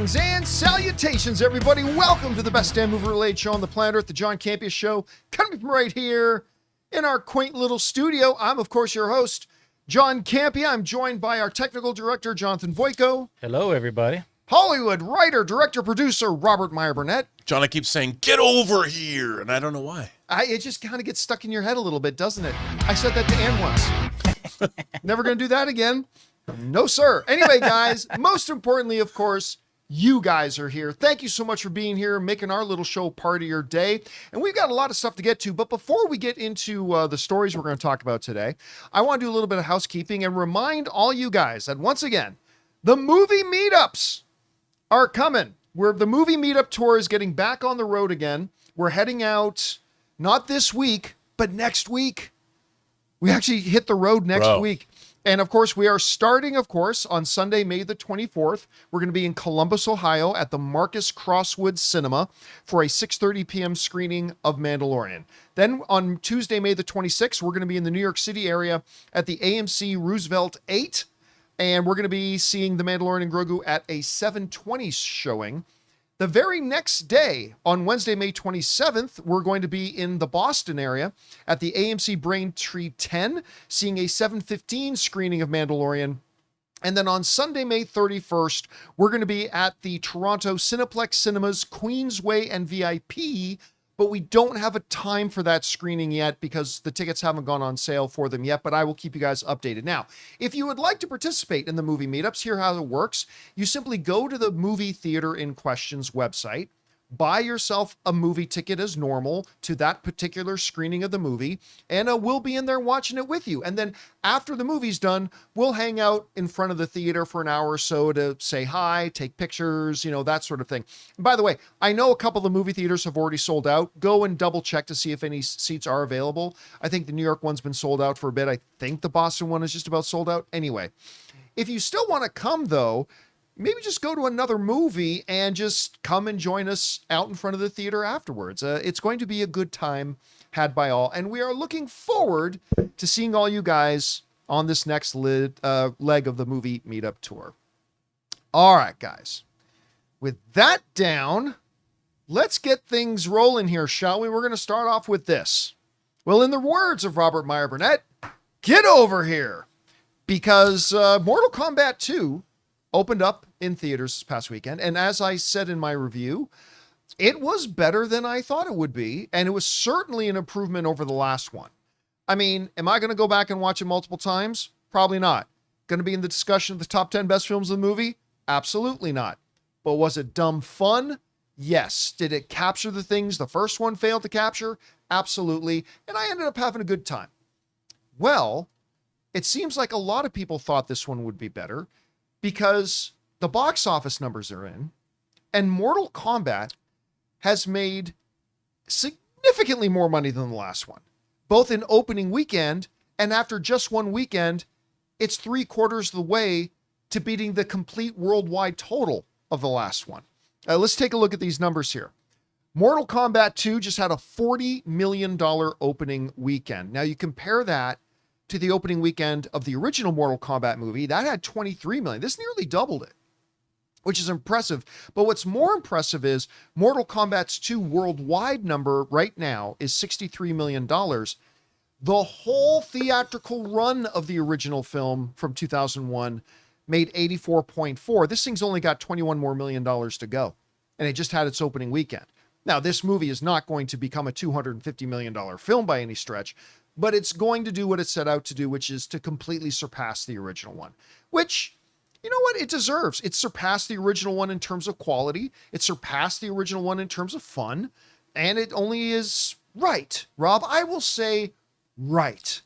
Greetings and salutations, everybody. Welcome to the best damn movie-related show on the planet Earth, the John Campea Show, coming from right here in our quaint little studio. I'm, of course, your host, John Campea. I'm joined by our technical director, Jonathan Voico. Hello, everybody. Hollywood writer, director, producer, Robert Meyer Burnett. John, I keep saying, get over here, and I don't know why. It just kind of gets stuck in your head a little bit, doesn't it? I said that to Ann once. Never going to do that again. No, sir. Anyway, guys, most importantly, of course, you guys are here. Thank you so much for being here, making our little show part of your day. And we've got a lot of stuff to get to. But before we get into the stories we're going to talk about today, I want to do a little bit of housekeeping and remind all you guys that, once again, the movie meetups are coming. The movie meetup tour is getting back on the road again. We're heading out, not this week, but next week. We actually hit the road next week. And, of course, we are starting, on Sunday, May the 24th. We're going to be in Columbus, Ohio at the Marcus Crosswood Cinema for a 6:30 p.m. screening of Mandalorian. Then on Tuesday, May the 26th, we're going to be in the New York City area at the AMC Roosevelt 8. And we're going to be seeing The Mandalorian and Grogu at a 7:20 showing. The very next day, on Wednesday, May 27th, we're going to be in the Boston area at the AMC Braintree 10, seeing a 7:15 screening of Mandalorian. And then on Sunday, May 31st, we're going to be at the Toronto Cineplex Cinemas Queensway and VIP, but we don't have a time for that screening yet because the tickets haven't gone on sale for them yet, but I will keep you guys updated. Now, if you would like to participate in the movie meetups, here's how it works. You simply go to the movie theater in question's website, buy yourself a movie ticket as normal to that particular screening of the movie, and we'll be in there watching it with you. And then after the movie's done, we'll hang out in front of the theater for an hour or so to say hi, take pictures, that sort of thing. And by the way, I know a couple of the movie theaters have already sold out. Go and double check to see if any seats are available. I think the New York one's been sold out for a bit. I think the Boston one is just about sold out. Anyway, if you still want to come, though, maybe just go to another movie and just come and join us out in front of the theater afterwards. It's going to be a good time had by all. And we are looking forward to seeing all you guys on this next leg of the movie meetup tour. All right, guys. With that down, let's get things rolling here, shall we? We're going to start off with this. Well, in the words of Robert Meyer Burnett, get over here. Because Mortal Kombat 2 opened up in theaters this past weekend. And as I said in my review, it was better than I thought it would be. And it was certainly an improvement over the last one. I mean, am I going to go back and watch it multiple times? Probably not. Going to be in the discussion of the top 10 best films of the movie? Absolutely not. But was it dumb fun? Yes. Did it capture the things the first one failed to capture? Absolutely. And I ended up having a good time. Well, it seems like a lot of people thought this one would be better, because the box office numbers are in, and Mortal Kombat has made significantly more money than the last one, both in opening weekend and after just one weekend, it's 3/4 of the way to beating the complete worldwide total of the last one. Let's take a look at these numbers here. Mortal Kombat 2 just had a $40 million opening weekend. Now you compare that to the opening weekend of the original Mortal Kombat movie, that had $23 million. This nearly doubled it, which is impressive. But what's more impressive is Mortal Kombat's 2 worldwide number right now is $63 million. The whole theatrical run of the original film from 2001 made 84.4. This thing's only got $21 more million to go, and it just had its opening weekend. Now, this movie is not going to become a $250 million film by any stretch, but it's going to do what it set out to do, which is to completely surpass the original one, which, you know what, it deserves. It surpassed the original one in terms of quality. It surpassed the original one in terms of fun, and it only is right, Rob, I will say right,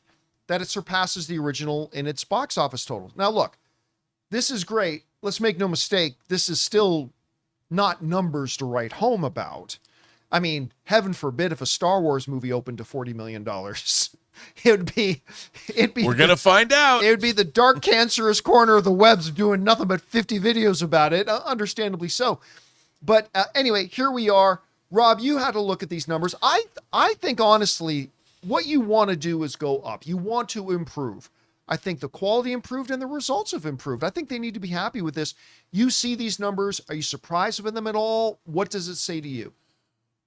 that it surpasses the original in its box office total. Now, look, this is great. Let's make no mistake. This is still not numbers to write home about. I mean, heaven forbid if a Star Wars movie opened to $40 million. It'd be. We're going to find out. It would be the dark, cancerous corner of the webs doing nothing but 50 videos about it. Understandably so. But anyway, here we are. Rob, you had to look at these numbers. I think, honestly, what you want to do is go up. You want to improve. I think the quality improved and the results have improved. I think they need to be happy with this. You see these numbers. Are you surprised with them at all? What does it say to you?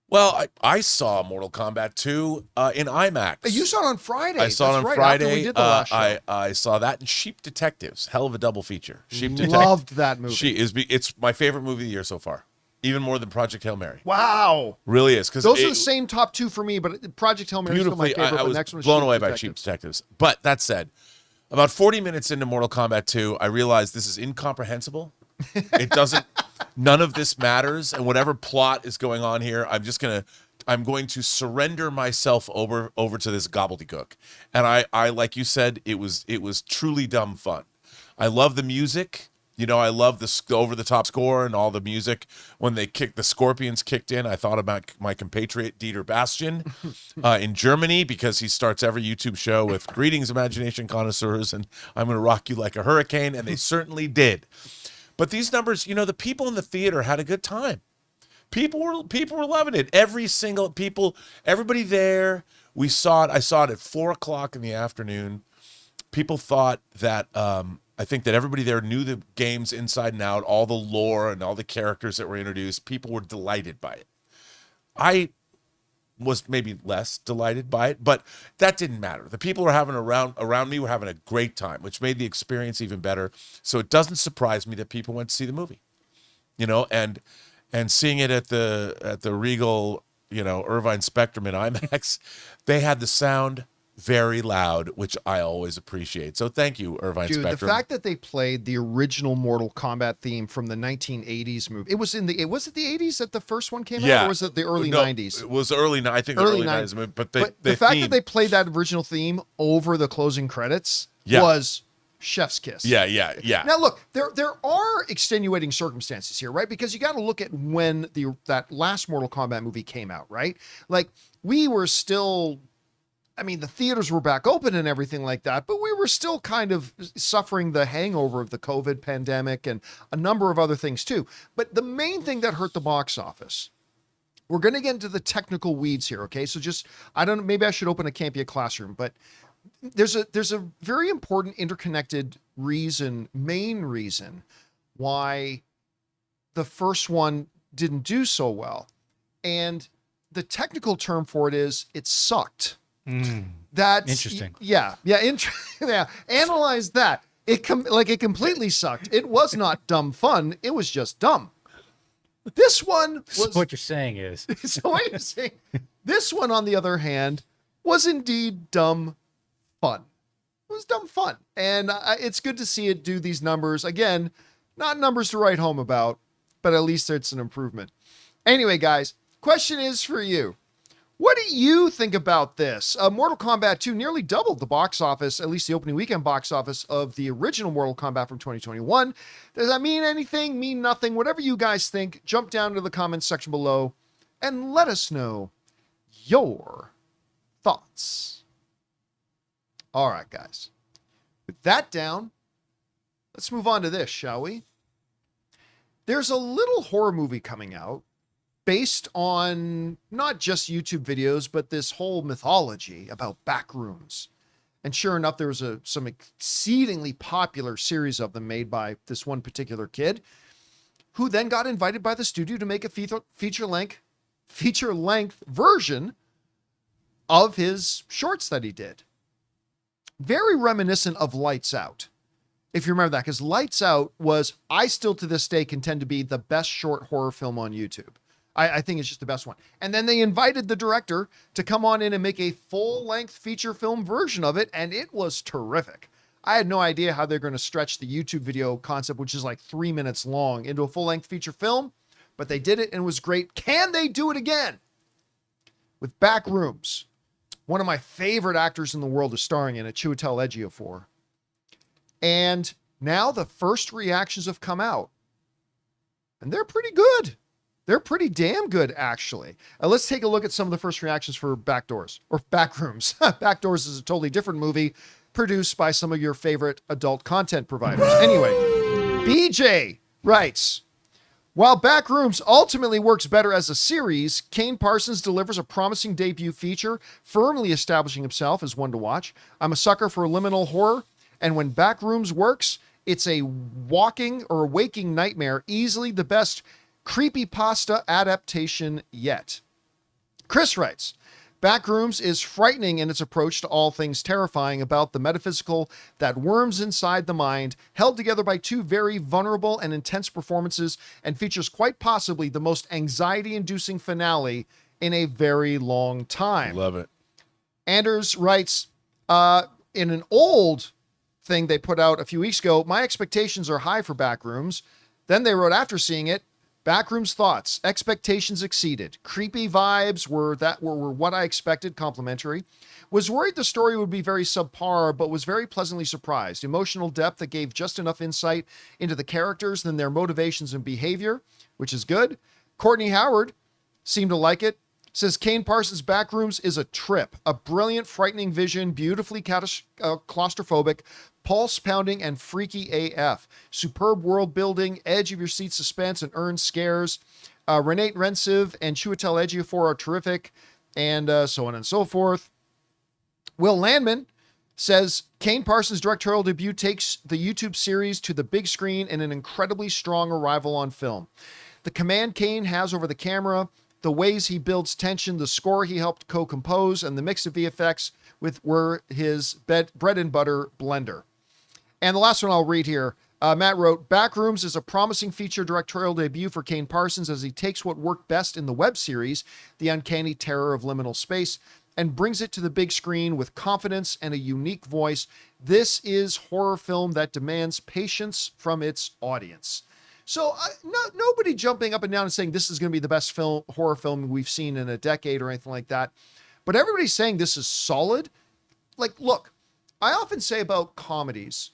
Well, I saw Mortal Kombat 2 in IMAX. You saw it on Friday. I saw it on Friday. After we did the last show. I saw that and Sheep Detectives. Hell of a double feature. Sheep Detectives. Loved that movie. It's my favorite movie of the year so far. Even more than Project Hail Mary. Wow. Really is. Those are the same top two for me, but Project Hail Mary is still my favorite. I was next one is blown Sheep away Detectives. by Sheep Detectives. But that said, about 40 minutes into Mortal Kombat 2, I realized this is incomprehensible. It doesn't, none of this matters. And whatever plot is going on here, I'm going to surrender myself over to this gobbledygook. And I like you said, it was truly dumb fun. I love the music. You know, I love the over-the-top score and all the music. When the Scorpions kicked in, I thought about my compatriot Dieter Bastian in Germany, because he starts every YouTube show with "Greetings, imagination connoisseurs," and "I'm going to rock you like a hurricane," and they certainly did. But these numbers, you know, the people in the theater had a good time. People were loving it. Everybody there. We saw it. I saw it at 4:00 in the afternoon. People thought that. I think that everybody there knew the games inside and out, all the lore and all the characters that were introduced. People were delighted by it. I was maybe less delighted by it, but that didn't matter. The people around me were having a great time, which made the experience even better. So it doesn't surprise me that people went to see the movie, you know, and seeing it at the Regal, you know, Irvine Spectrum in IMAX, they had the sound very loud, which I always appreciate. So thank you, Irvine Spectrum. The fact that they played the original Mortal Kombat theme from the 1980s movie. Was it the 80s that the first one came out, or was it the early 90s? It was early 90s. But the fact that they played that original theme over the closing credits was chef's kiss. Yeah. Now look, there are extenuating circumstances here, right? Because you got to look at when that last Mortal Kombat movie came out, right? Like, we were still, I mean, the theaters were back open and everything like that, but we were still kind of suffering the hangover of the COVID pandemic and a number of other things too. But the main thing that hurt the box office, we're going to get into the technical weeds here. Okay. So maybe I should open a Campea classroom, but there's a very important interconnected main reason why the first one didn't do so well. And the technical term for it is it sucked. That's interesting. Yeah. Analyze that. It completely sucked. It was not dumb fun. It was just dumb. This one was. So what you're saying is. So what you're saying. This one, on the other hand, was indeed dumb fun. It was dumb fun, and it's good to see it do these numbers again. Not numbers to write home about, but at least it's an improvement. Anyway, guys, question is for you. What do you think about this? Mortal Kombat 2 nearly doubled the box office, at least the opening weekend box office of the original Mortal Kombat from 2021. Does that mean anything? Mean nothing? Whatever you guys think, jump down to the comments section below and let us know your thoughts. All right, guys. With that down, let's move on to this, shall we? There's a little horror movie coming out based on not just YouTube videos, but this whole mythology about Backrooms. And sure enough, there was some exceedingly popular series of them made by this one particular kid, who then got invited by the studio to make a feature-length version of his shorts that he did. Very reminiscent of Lights Out, if you remember that, because Lights Out was, I still to this day contend to be the best short horror film on YouTube. I think it's just the best one. And then they invited the director to come on in and make a full-length feature film version of it, and it was terrific. I had no idea how they're going to stretch the YouTube video concept, which is like 3 minutes long, into a full-length feature film, but they did it and it was great. Can they do it again? With Backrooms, one of my favorite actors in the world is starring in it, Chiwetel Ejiofor. And now the first reactions have come out, and they're pretty good. They're pretty damn good, actually. Let's take a look at some of the first reactions for Backrooms. Backdoors is a totally different movie produced by some of your favorite adult content providers. Anyway, BJ writes, while Backrooms ultimately works better as a series, Kane Parsons delivers a promising debut feature, firmly establishing himself as one to watch. I'm a sucker for liminal horror, And when Backrooms works, it's a walking or waking nightmare, easily the best creepypasta adaptation yet. Chris writes, Backrooms is frightening in its approach to all things terrifying about the metaphysical that worms inside the mind, held together by two very vulnerable and intense performances, and features quite possibly the most anxiety-inducing finale in a very long time. Love it. Anders writes, in an old thing they put out a few weeks ago, my expectations are high for Backrooms. Then they wrote after seeing it, Backrooms thoughts, expectations exceeded. Creepy vibes were what I expected, complimentary. Was worried the story would be very subpar, but was very pleasantly surprised. Emotional depth that gave just enough insight into the characters and their motivations and behavior, which is good. Courtney Howard seemed to like it. Says Kane Parsons' Backrooms is a trip, a brilliant, frightening vision, beautifully claustrophobic, pulse pounding, and freaky AF. Superb world building, edge of your seat suspense, and earned scares. Renate Rensiv and Chiwetel Ejiofor are terrific, and so on and so forth. Will Landman says Kane Parsons' directorial debut takes the YouTube series to the big screen in an incredibly strong arrival on film. The command Kane has over the camera, the ways he builds tension, the score he helped co-compose, and the mix of VFX were his bread and butter blender. And the last one I'll read here. Matt wrote, Backrooms is a promising feature directorial debut for Kane Parsons as he takes what worked best in the web series, the uncanny terror of liminal space, and brings it to the big screen with confidence and a unique voice. This is horror film that demands patience from its audience. So nobody jumping up and down and saying this is going to be the best horror film we've seen in a decade or anything like that. But everybody's saying this is solid. Like, look, I often say about comedies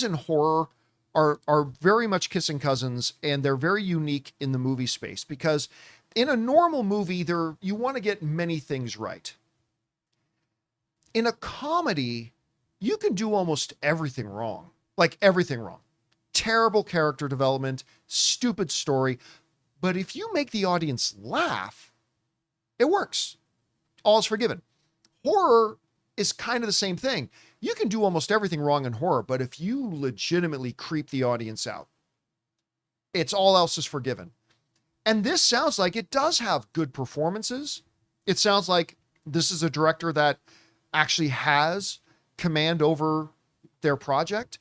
and horror are very much kissing cousins, and they're very unique in the movie space because in a normal movie, you want to get many things right. In a comedy, you can do almost everything wrong. Like everything wrong. Terrible character development, stupid story. But if you make the audience laugh, it works. All is forgiven. Horror is kind of the same thing. You can do almost everything wrong in horror, but if you legitimately creep the audience out, it's all else is forgiven. And this sounds like it does have good performances. It sounds like this is a director that actually has command over their project.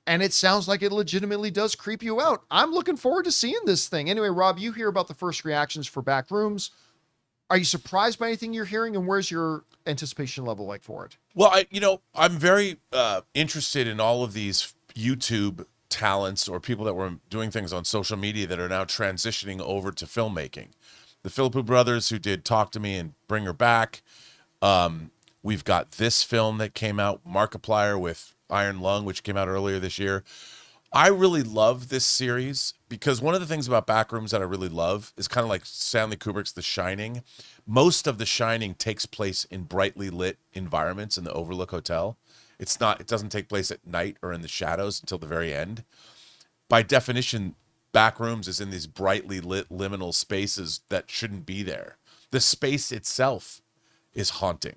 And it sounds like it legitimately does creep you out. I'm looking forward to seeing this thing. Anyway, Rob, you hear about the first reactions for Backrooms. Are you surprised by anything you're hearing? And where's your anticipation level like for it? Well, I'm very interested in all of these YouTube talents or people that were doing things on social media that are now transitioning over to filmmaking. The Philippou brothers who did Talk to Me and Bring Her Back. We've got this film that came out, Markiplier with Iron Lung, which came out earlier this year. I really love this series because one of the things about Backrooms that I really love is kind of like Stanley Kubrick's The Shining. Most of The Shining takes place in brightly lit environments in the Overlook Hotel. It doesn't take place at night or in the shadows until the very end. By definition, Backrooms is in these brightly lit liminal spaces that shouldn't be there. The space itself is haunting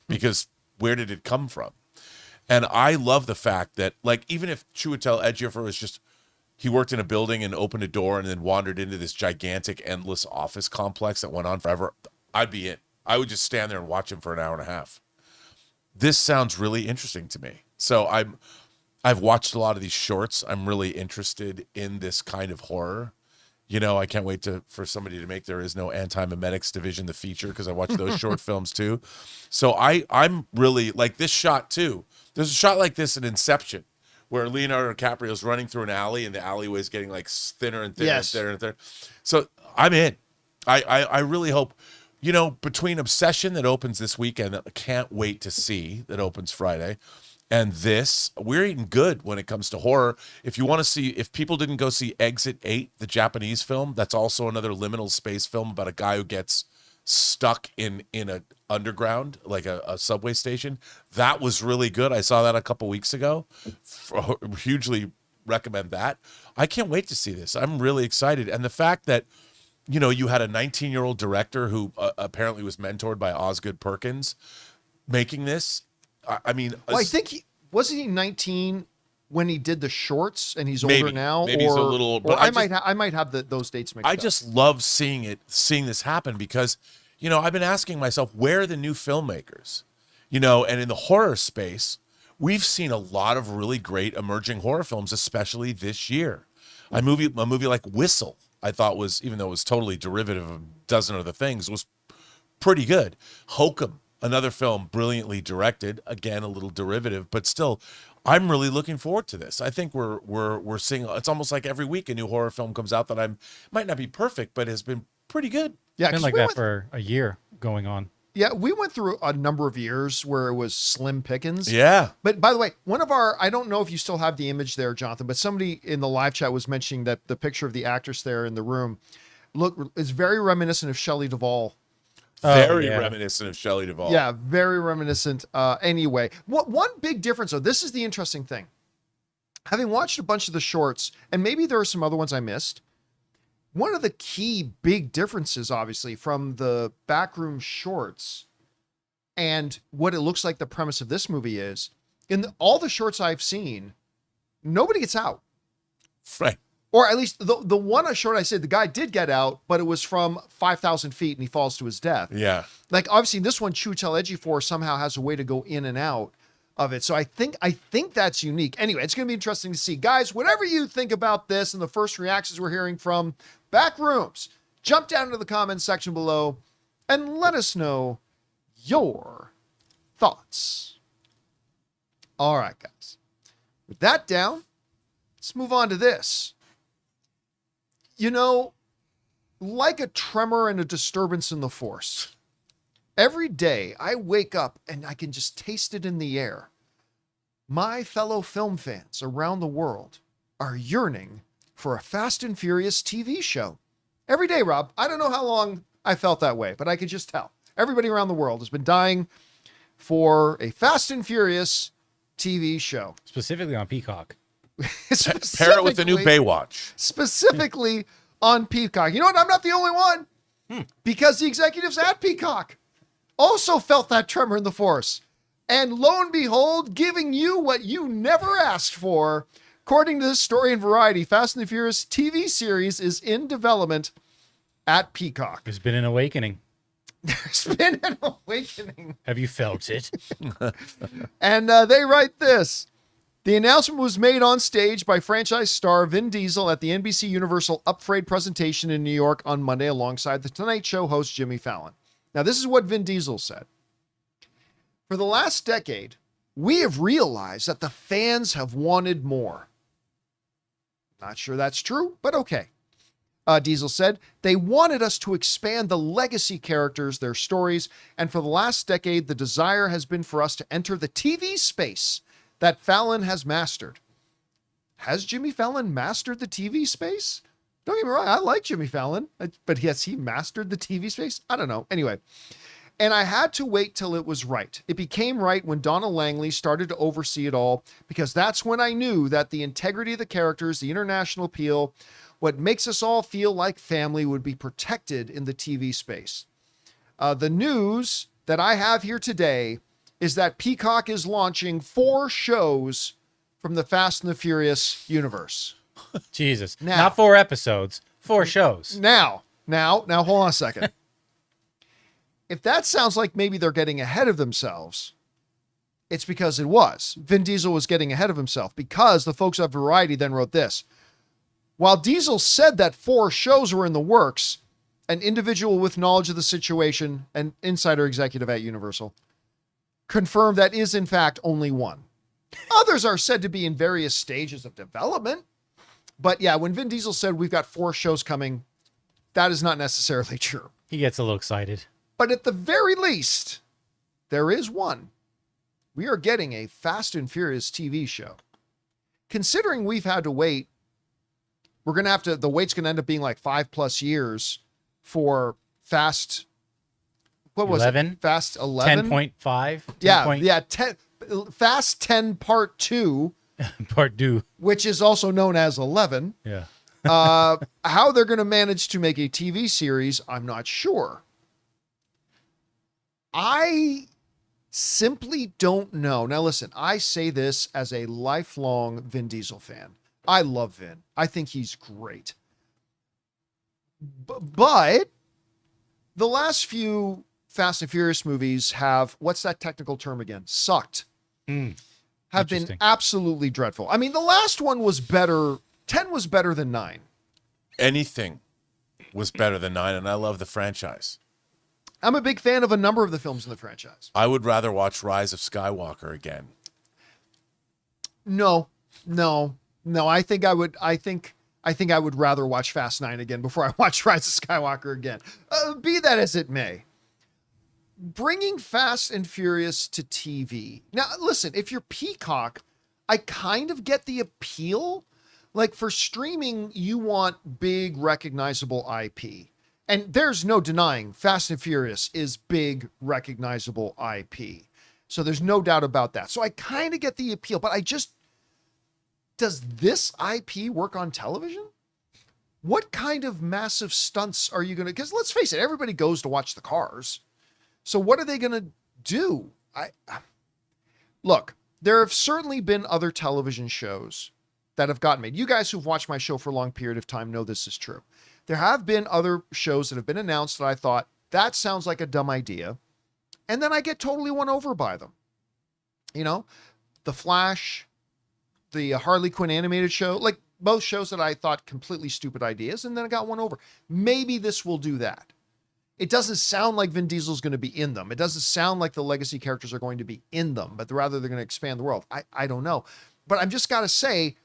because where did it come from? And I love the fact that, like, even if Chiwetel Ejiofor was he worked in a building and opened a door and then wandered into this gigantic, endless office complex that went on forever, I'd be in. I would just stand there and watch him for an hour and a half. This sounds really interesting to me. So I've watched a lot of these shorts. I'm really interested in this kind of horror. I can't wait for somebody to make There Is No Anti-Memetics Division the feature because I watch those short films too. So I'm really like this shot too. There's a shot like this in Inception where Leonardo DiCaprio is running through an alley and the alleyway is getting like thinner and thinner and thinner and thinner. So I'm in. I really hope, between Obsession that opens this weekend that I can't wait to see, that opens Friday, and this, we're eating good when it comes to horror. If you want to see, if people didn't go see Exit 8, the Japanese film, that's also another liminal space film about a guy who gets stuck in a underground, like a subway station. That was really good. I saw that a couple weeks ago. Hugely recommend that. I can't wait to see this. I'm really excited. And the fact that, you had a 19-year-old director who apparently was mentored by Osgood Perkins making this. I mean, well, I think wasn't he 19 when he did the shorts, and he's Maybe. older now? Maybe he's a little. But I might have those dates mixed up. I just love seeing this happen because, I've been asking myself, where are the new filmmakers? And in the horror space, we've seen a lot of really great emerging horror films, especially this year. A movie like Whistle, I thought was, even though it was totally derivative of a dozen other things, was pretty good. Hokum, another film brilliantly directed, again a little derivative, but still, I'm really looking forward to this. I think we're seeing, it's almost like every week a new horror film comes out that might not be perfect, but has been pretty good. Yeah, It's been like that for a year going on. Yeah, we went through a number of years where it was slim pickings. Yeah. But by the way, I don't know if you still have the image there, Jonathan, but somebody in the live chat was mentioning that the picture of the actress there in the room is very reminiscent of Shelley Duvall. Very reminiscent of Shelley Duvall. Yeah, very reminiscent. Anyway, one big difference, though, this is the interesting thing. Having watched a bunch of the shorts, and maybe there are some other ones I missed, one of the key big differences, obviously, from the Backrooms shorts and what it looks like the premise of this movie is, all the shorts I've seen, nobody gets out. Right. Or at least the one short I said, the guy did get out, but it was from 5,000 feet and he falls to his death. Yeah. Like, obviously, this one, Chiwetel Ejiofor somehow has a way to go in and out of it. So I think that's unique. Anyway, it's going to be interesting to see. Guys, whatever you think about this and the first reactions we're hearing from Backrooms, jump down into the comments section below and let us know your thoughts. All right, guys. With that down, let's move on to this. Like a tremor and a disturbance in the force, every day I wake up and I can just taste it in the air. My fellow film fans around the world are yearning for a Fast and Furious TV show. Every day, Rob. I don't know how long I felt that way, but I could just tell. Everybody around the world has been dying for a Fast and Furious TV show. Specifically on Peacock. Pair it with the new Baywatch. Specifically on Peacock. You know what? I'm not the only one. Because the executives at Peacock also felt that tremor in the force. And lo and behold, giving you what you never asked for. According to this story in Variety, Fast and the Furious TV series is in development at Peacock. There's been an awakening. There's been an awakening. Have you felt it? And they write this. The announcement was made on stage by franchise star Vin Diesel at the NBC Universal Upframe presentation in New York on Monday alongside the Tonight Show host Jimmy Fallon. Now, this is what Vin Diesel said. For the last decade, we have realized that the fans have wanted more. Not sure that's true, but okay. Diesel said, they wanted us to expand the legacy characters, their stories, and for the last decade, the desire has been for us to enter the TV space that Fallon has mastered. Has Jimmy Fallon mastered the TV space? Don't get me wrong, I like Jimmy Fallon, but has he mastered the TV space? I don't know. Anyway, and I had to wait till it was right. It became right when Donna Langley started to oversee it all, because that's when I knew that the integrity of the characters, the international appeal, what makes us all feel like family would be protected in the TV space. The news that I have here today is that Peacock is launching 4 shows from the Fast and the Furious universe. Jesus. Now, not 4 episodes, 4 shows. Now, hold on a second. If that sounds like maybe they're getting ahead of themselves, it's because it was. Vin Diesel was getting ahead of himself because the folks at Variety then wrote this. While Diesel said that 4 shows were in the works, an individual with knowledge of the situation, an insider executive at Universal, confirmed that is in fact only 1. Others are said to be in various stages of development. But yeah, when Vin Diesel said we've got 4 shows coming, that is not necessarily true. He gets a little excited. But at the very least, there is one. We are getting a Fast and Furious TV show. Considering we've had to wait, the wait's going to end up being like 5+ years for Fast. What was 11? it? Fast 11? 10.5? Yeah. 10, Fast 10 Part 2. Part 2. Which is also known as 11. Yeah. How they're going to manage to make a TV series, I'm not sure. I simply don't know. Now, listen, I say this as a lifelong Vin Diesel fan. I love Vin. I think he's great. But the last few Fast and Furious movies have, what's that technical term again? Sucked. Have been absolutely dreadful. I mean, the last one was better. 10 was better than 9. Anything was better than 9, and I love the franchise. I'm a big fan of a number of the films in the franchise. I would rather watch Rise of Skywalker again. No. I think I would rather watch Fast 9 again before I watch Rise of Skywalker again. Be that as it may. Bringing Fast and Furious to TV. Now, listen, if you're Peacock, I kind of get the appeal. Like for streaming, you want big recognizable IP. And there's no denying Fast and Furious is big recognizable IP. So there's no doubt about that. So I kind of get the appeal, but does this IP work on television? What kind of massive stunts are you going to, because let's face it, everybody goes to watch the cars. So what are they going to do? Look, there have certainly been other television shows that have gotten made. You guys who've watched my show for a long period of time know this is true. There have been other shows that have been announced that I thought, that sounds like a dumb idea. And then I get totally won over by them. You know, The Flash, the Harley Quinn animated show, like both shows that I thought completely stupid ideas, and then I got won over. Maybe this will do that. It doesn't sound like Vin Diesel's going to be in them. It doesn't sound like the legacy characters are going to be in them, but rather they're going to expand the world. I don't know. But I've just got to say,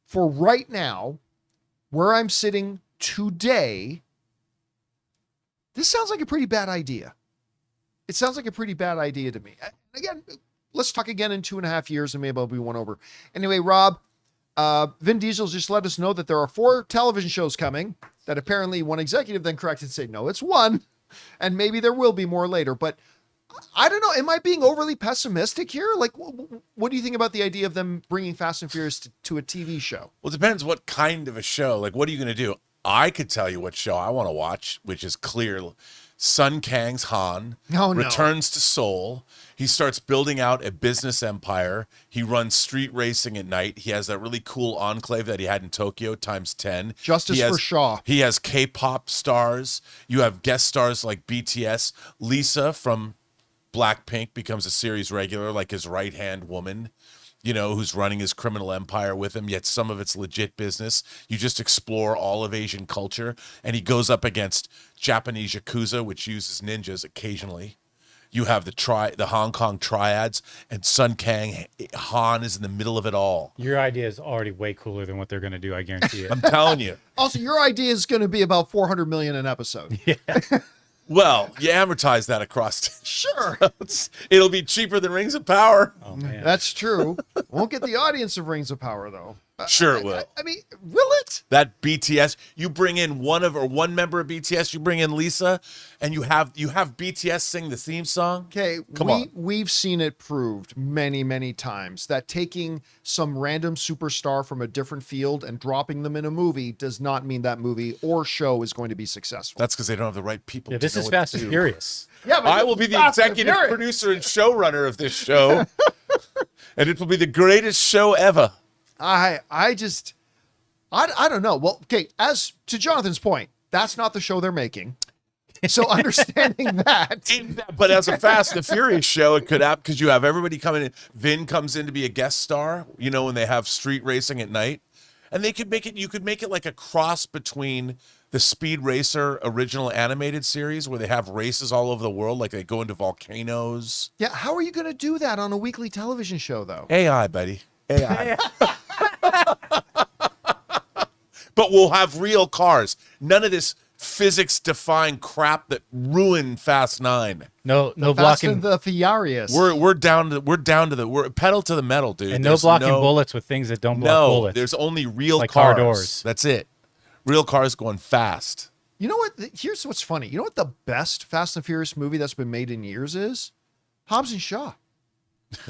for right now, where I'm sitting today, this sounds like a pretty bad idea. It sounds like a pretty bad idea to me. Again, let's talk again in 2.5 years and maybe I'll be won over. Anyway, Rob, Vin Diesel just let us know that there are 4 television shows coming that apparently one executive then corrected and said, no, it's 1. And maybe there will be more later. But I don't know. Am I being overly pessimistic here? Like, what do you think about the idea of them bringing Fast and Furious to a TV show? Well, it depends what kind of a show. Like, what are you going to do? I could tell you what show I want to watch, which is clear. Sun Kang's Han returns to Seoul. He starts building out a business empire. He runs street racing at night. He has that really cool enclave that he had in Tokyo times 10. Justice for Shaw. He has K-pop stars. You have guest stars like BTS. Lisa from Blackpink becomes a series regular, like his right-hand woman, you know, who's running his criminal empire with him, yet some of it's legit business. You just explore all of Asian culture, and he goes up against Japanese Yakuza, which uses ninjas occasionally. You have the Hong Kong triads, and Sun Kang, Han is in the middle of it all. Your idea is already way cooler than what they're going to do, I guarantee it. I'm telling you. Also, your idea is going to be about $400 million an episode. Yeah. Well, you amortize that across. Sure. It'll be cheaper than Rings of Power. Oh, man. That's true. Won't get the audience of Rings of Power, though. Sure it will. I mean, will it? That BTS, you bring in one member of BTS, you bring in Lisa, and you have BTS sing the theme song. Okay, we've seen it proved many, many times that taking some random superstar from a different field and dropping them in a movie does not mean that movie or show is going to be successful. That's because they don't have the right people. Yeah, to this know is what Fast to and do. Furious. Yeah, but I will be the Fast and executive Furious. producer and showrunner of this show, and it will be the greatest show ever. I don't know. Well, okay, as to Jonathan's point, that's not the show they're making. So understanding that. But as a Fast and Furious show, it could happen because you have everybody coming in. Vin comes in to be a guest star, you know, when they have street racing at night. And you could make it like a cross between the Speed Racer original animated series where they have races all over the world, like they go into volcanoes. Yeah, how are you going to do that on a weekly television show, though? AI, buddy. AI. But we'll have real cars. None of this physics-defying crap that ruined Fast 9. No Fast blocking and the Furious. We're pedal to the metal, dude. and There's no blocking bullets with things that don't block No, bullets. there's only real Like cars. car doors. That's it. Real cars going fast. You know what? Here's what's funny. You know what the best Fast and Furious movie that's been made in years is? Hobbs and Shaw.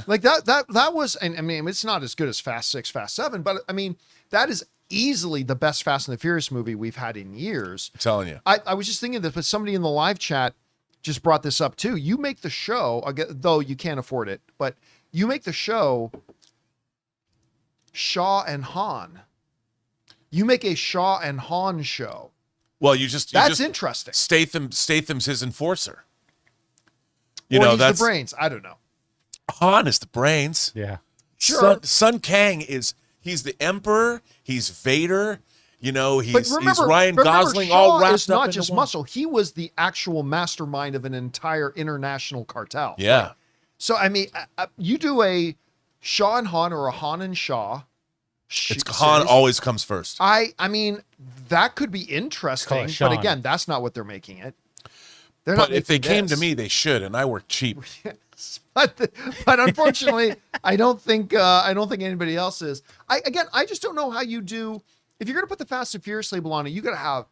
Like that was, and I mean, it's not as good as Fast 6, Fast 7, but I mean, that is easily the best Fast and the Furious movie we've had in years. I'm telling you. I was just thinking this, but somebody in the live chat just brought this up too. You make the show, though you can't afford it, but you make the show Shaw and Han. You make a Shaw and Han show. Well, That's interesting. Statham's his enforcer. He's that's the brains. I don't know. Han is the brains. Yeah. Sure. Sun Kang he's the Emperor. He's Vader. He's Ryan remember, Gosling Shaw all wrapped is up not into just one. muscle. He was the actual mastermind of an entire international cartel. Yeah. So, I mean, you do a Shaw and Han or a Han and Shaw. Han always comes first. I mean, that could be interesting, but Sean. again, that's not what they're making it. They're But not if they making came to this. me, they should, and I work cheap. but unfortunately, I don't think anybody else is. I just don't know how you do. If you're going to put the Fast and Furious label on it, you got to have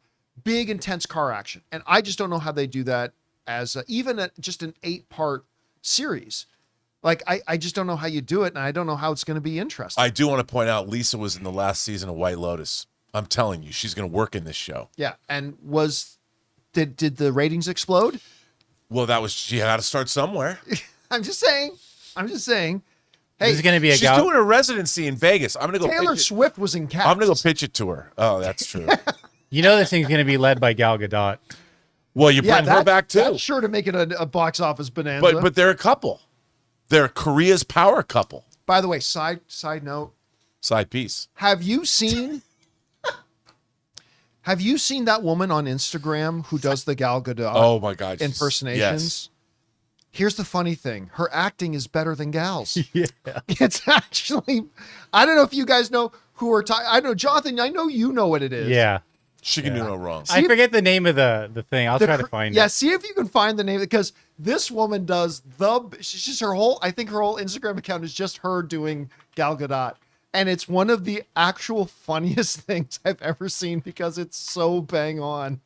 big, intense car action, and I just don't know how they do that as just an 8-part series. Like I just don't know how you do it, and I don't know how it's going to be interesting. I do want to point out Lisa was in the last season of White Lotus. I'm telling you, she's going to work in this show. Yeah, and did the ratings explode? Well, she had to start somewhere. I'm just saying. Hey, This is going to be a She's doing a residency in Vegas. I'm going to go. Taylor pitch Swift was in Cats. I'm going to go pitch it to her. Oh, that's true. This thing's going to be led by Gal Gadot. Well, you bring her back too. That's sure to make it a box office bonanza. But they're a couple. They're Korea's power couple. By the way, side note, Side piece. have you seen that woman on Instagram who does the Gal Gadot Oh my God. impersonations? Yes. Here's the funny thing. Her acting is better than Gal's. Yeah. It's actually, I don't know if you guys know who we're talking. I know, Jonathan, I know you know what it is. Yeah. She can do no wrong. I forget the name of the thing. I'll try to find Yeah, it. see if you can find the name, because this woman does she's just I think her whole Instagram account is just her doing Gal Gadot. And it's one of the actual funniest things I've ever seen because it's so bang on.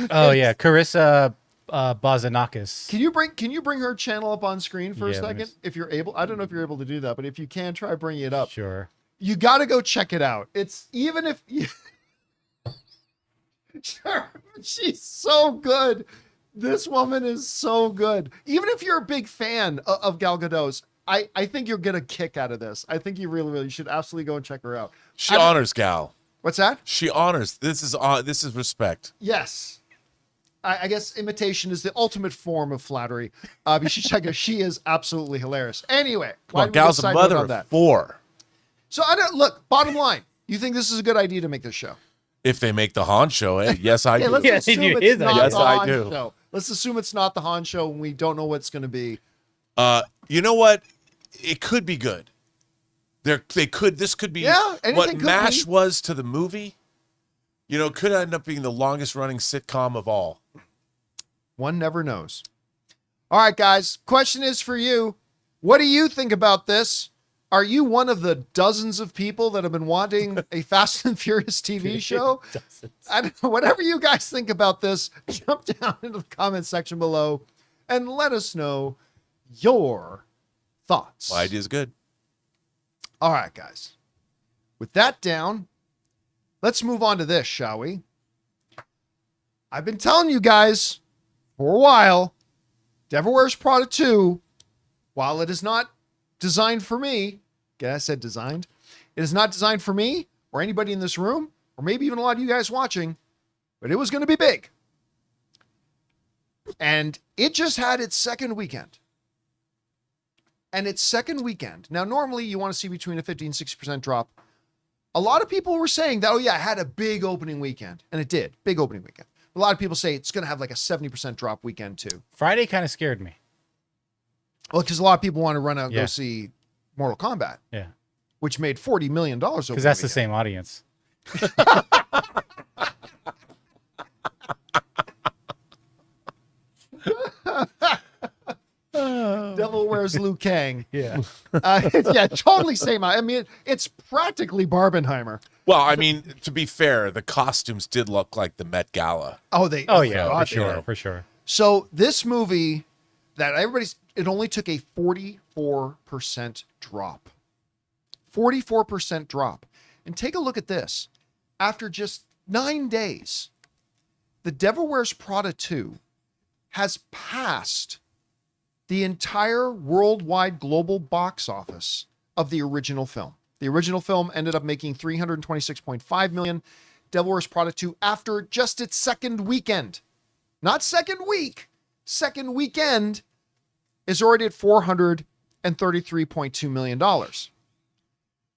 Oh, yeah. Carissa Bazanakis. Can you bring her channel up on screen for a Yeah, let me second? If you're able, I don't know if you're able to do that, but if you can, try bringing it up. Sure. You got to go check it out. It's even if you, sure, she's so good. This woman is so good. Even if you're a big fan of Gal Gadot's, I think you'll get a kick out of this. I think you really, really should absolutely go and check her out. She honors Gal. What's that? She honors. This is respect. Yes. I guess imitation is the ultimate form of flattery. You should check her. She is absolutely hilarious. Anyway, Well, Gal's a mother of 4. So bottom line, you think this is a good idea to make this show? If they make the Han show, yes, I do. Let's Yeah, assume he it's is, not yes, the I Han do. show. Let's assume it's not the Han show and we don't know what it's going to be. You know what? It could be good. This could be anything what could MASH be. was to the movie. It could end up being the longest running sitcom of all. One never knows. All right, guys. Question is for you. What do you think about this? Are you one of the dozens of people that have been wanting a Fast and Furious TV show? I don't know. Whatever you guys think about this, jump down into the comment section below and let us know your thoughts. My idea is good. All right, guys. With that down, let's move on to this, shall we? I've been telling you guys for a while, Devil Wears Prada 2, while it is not designed for me, I said designed, it is not designed for me or anybody in this room, or maybe even a lot of you guys watching, but it was going to be big. And it just had its second weekend. And its second weekend. Now, normally you want to see between a 50 and 60% drop. A lot of people were saying that, oh yeah, it had a big opening weekend. And it did. Big opening weekend. A lot of people say it's going to have like a 70% drop weekend too. Friday kind of scared me. Well, because a lot of people want to run out and Yeah. go see Mortal Kombat, Yeah. which made $40 million. Because that's the same audience. Devil Wears Liu Kang. Yeah. Yeah, totally same. I mean, it's practically Barbenheimer. Well, I mean, to be fair, the costumes did look like the Met Gala. Oh, Oh, yeah, God, for they sure. did. For sure. So this movie that it only took a 44% drop. 44% drop. And take a look at this. After just 9 days, The Devil Wears Prada 2 has passed the entire worldwide global box office of the original film. The original film ended up making $326.5 million. Devil Wears Prada 2, after just its second weekend, not second week, second weekend, is already at $433.2 million.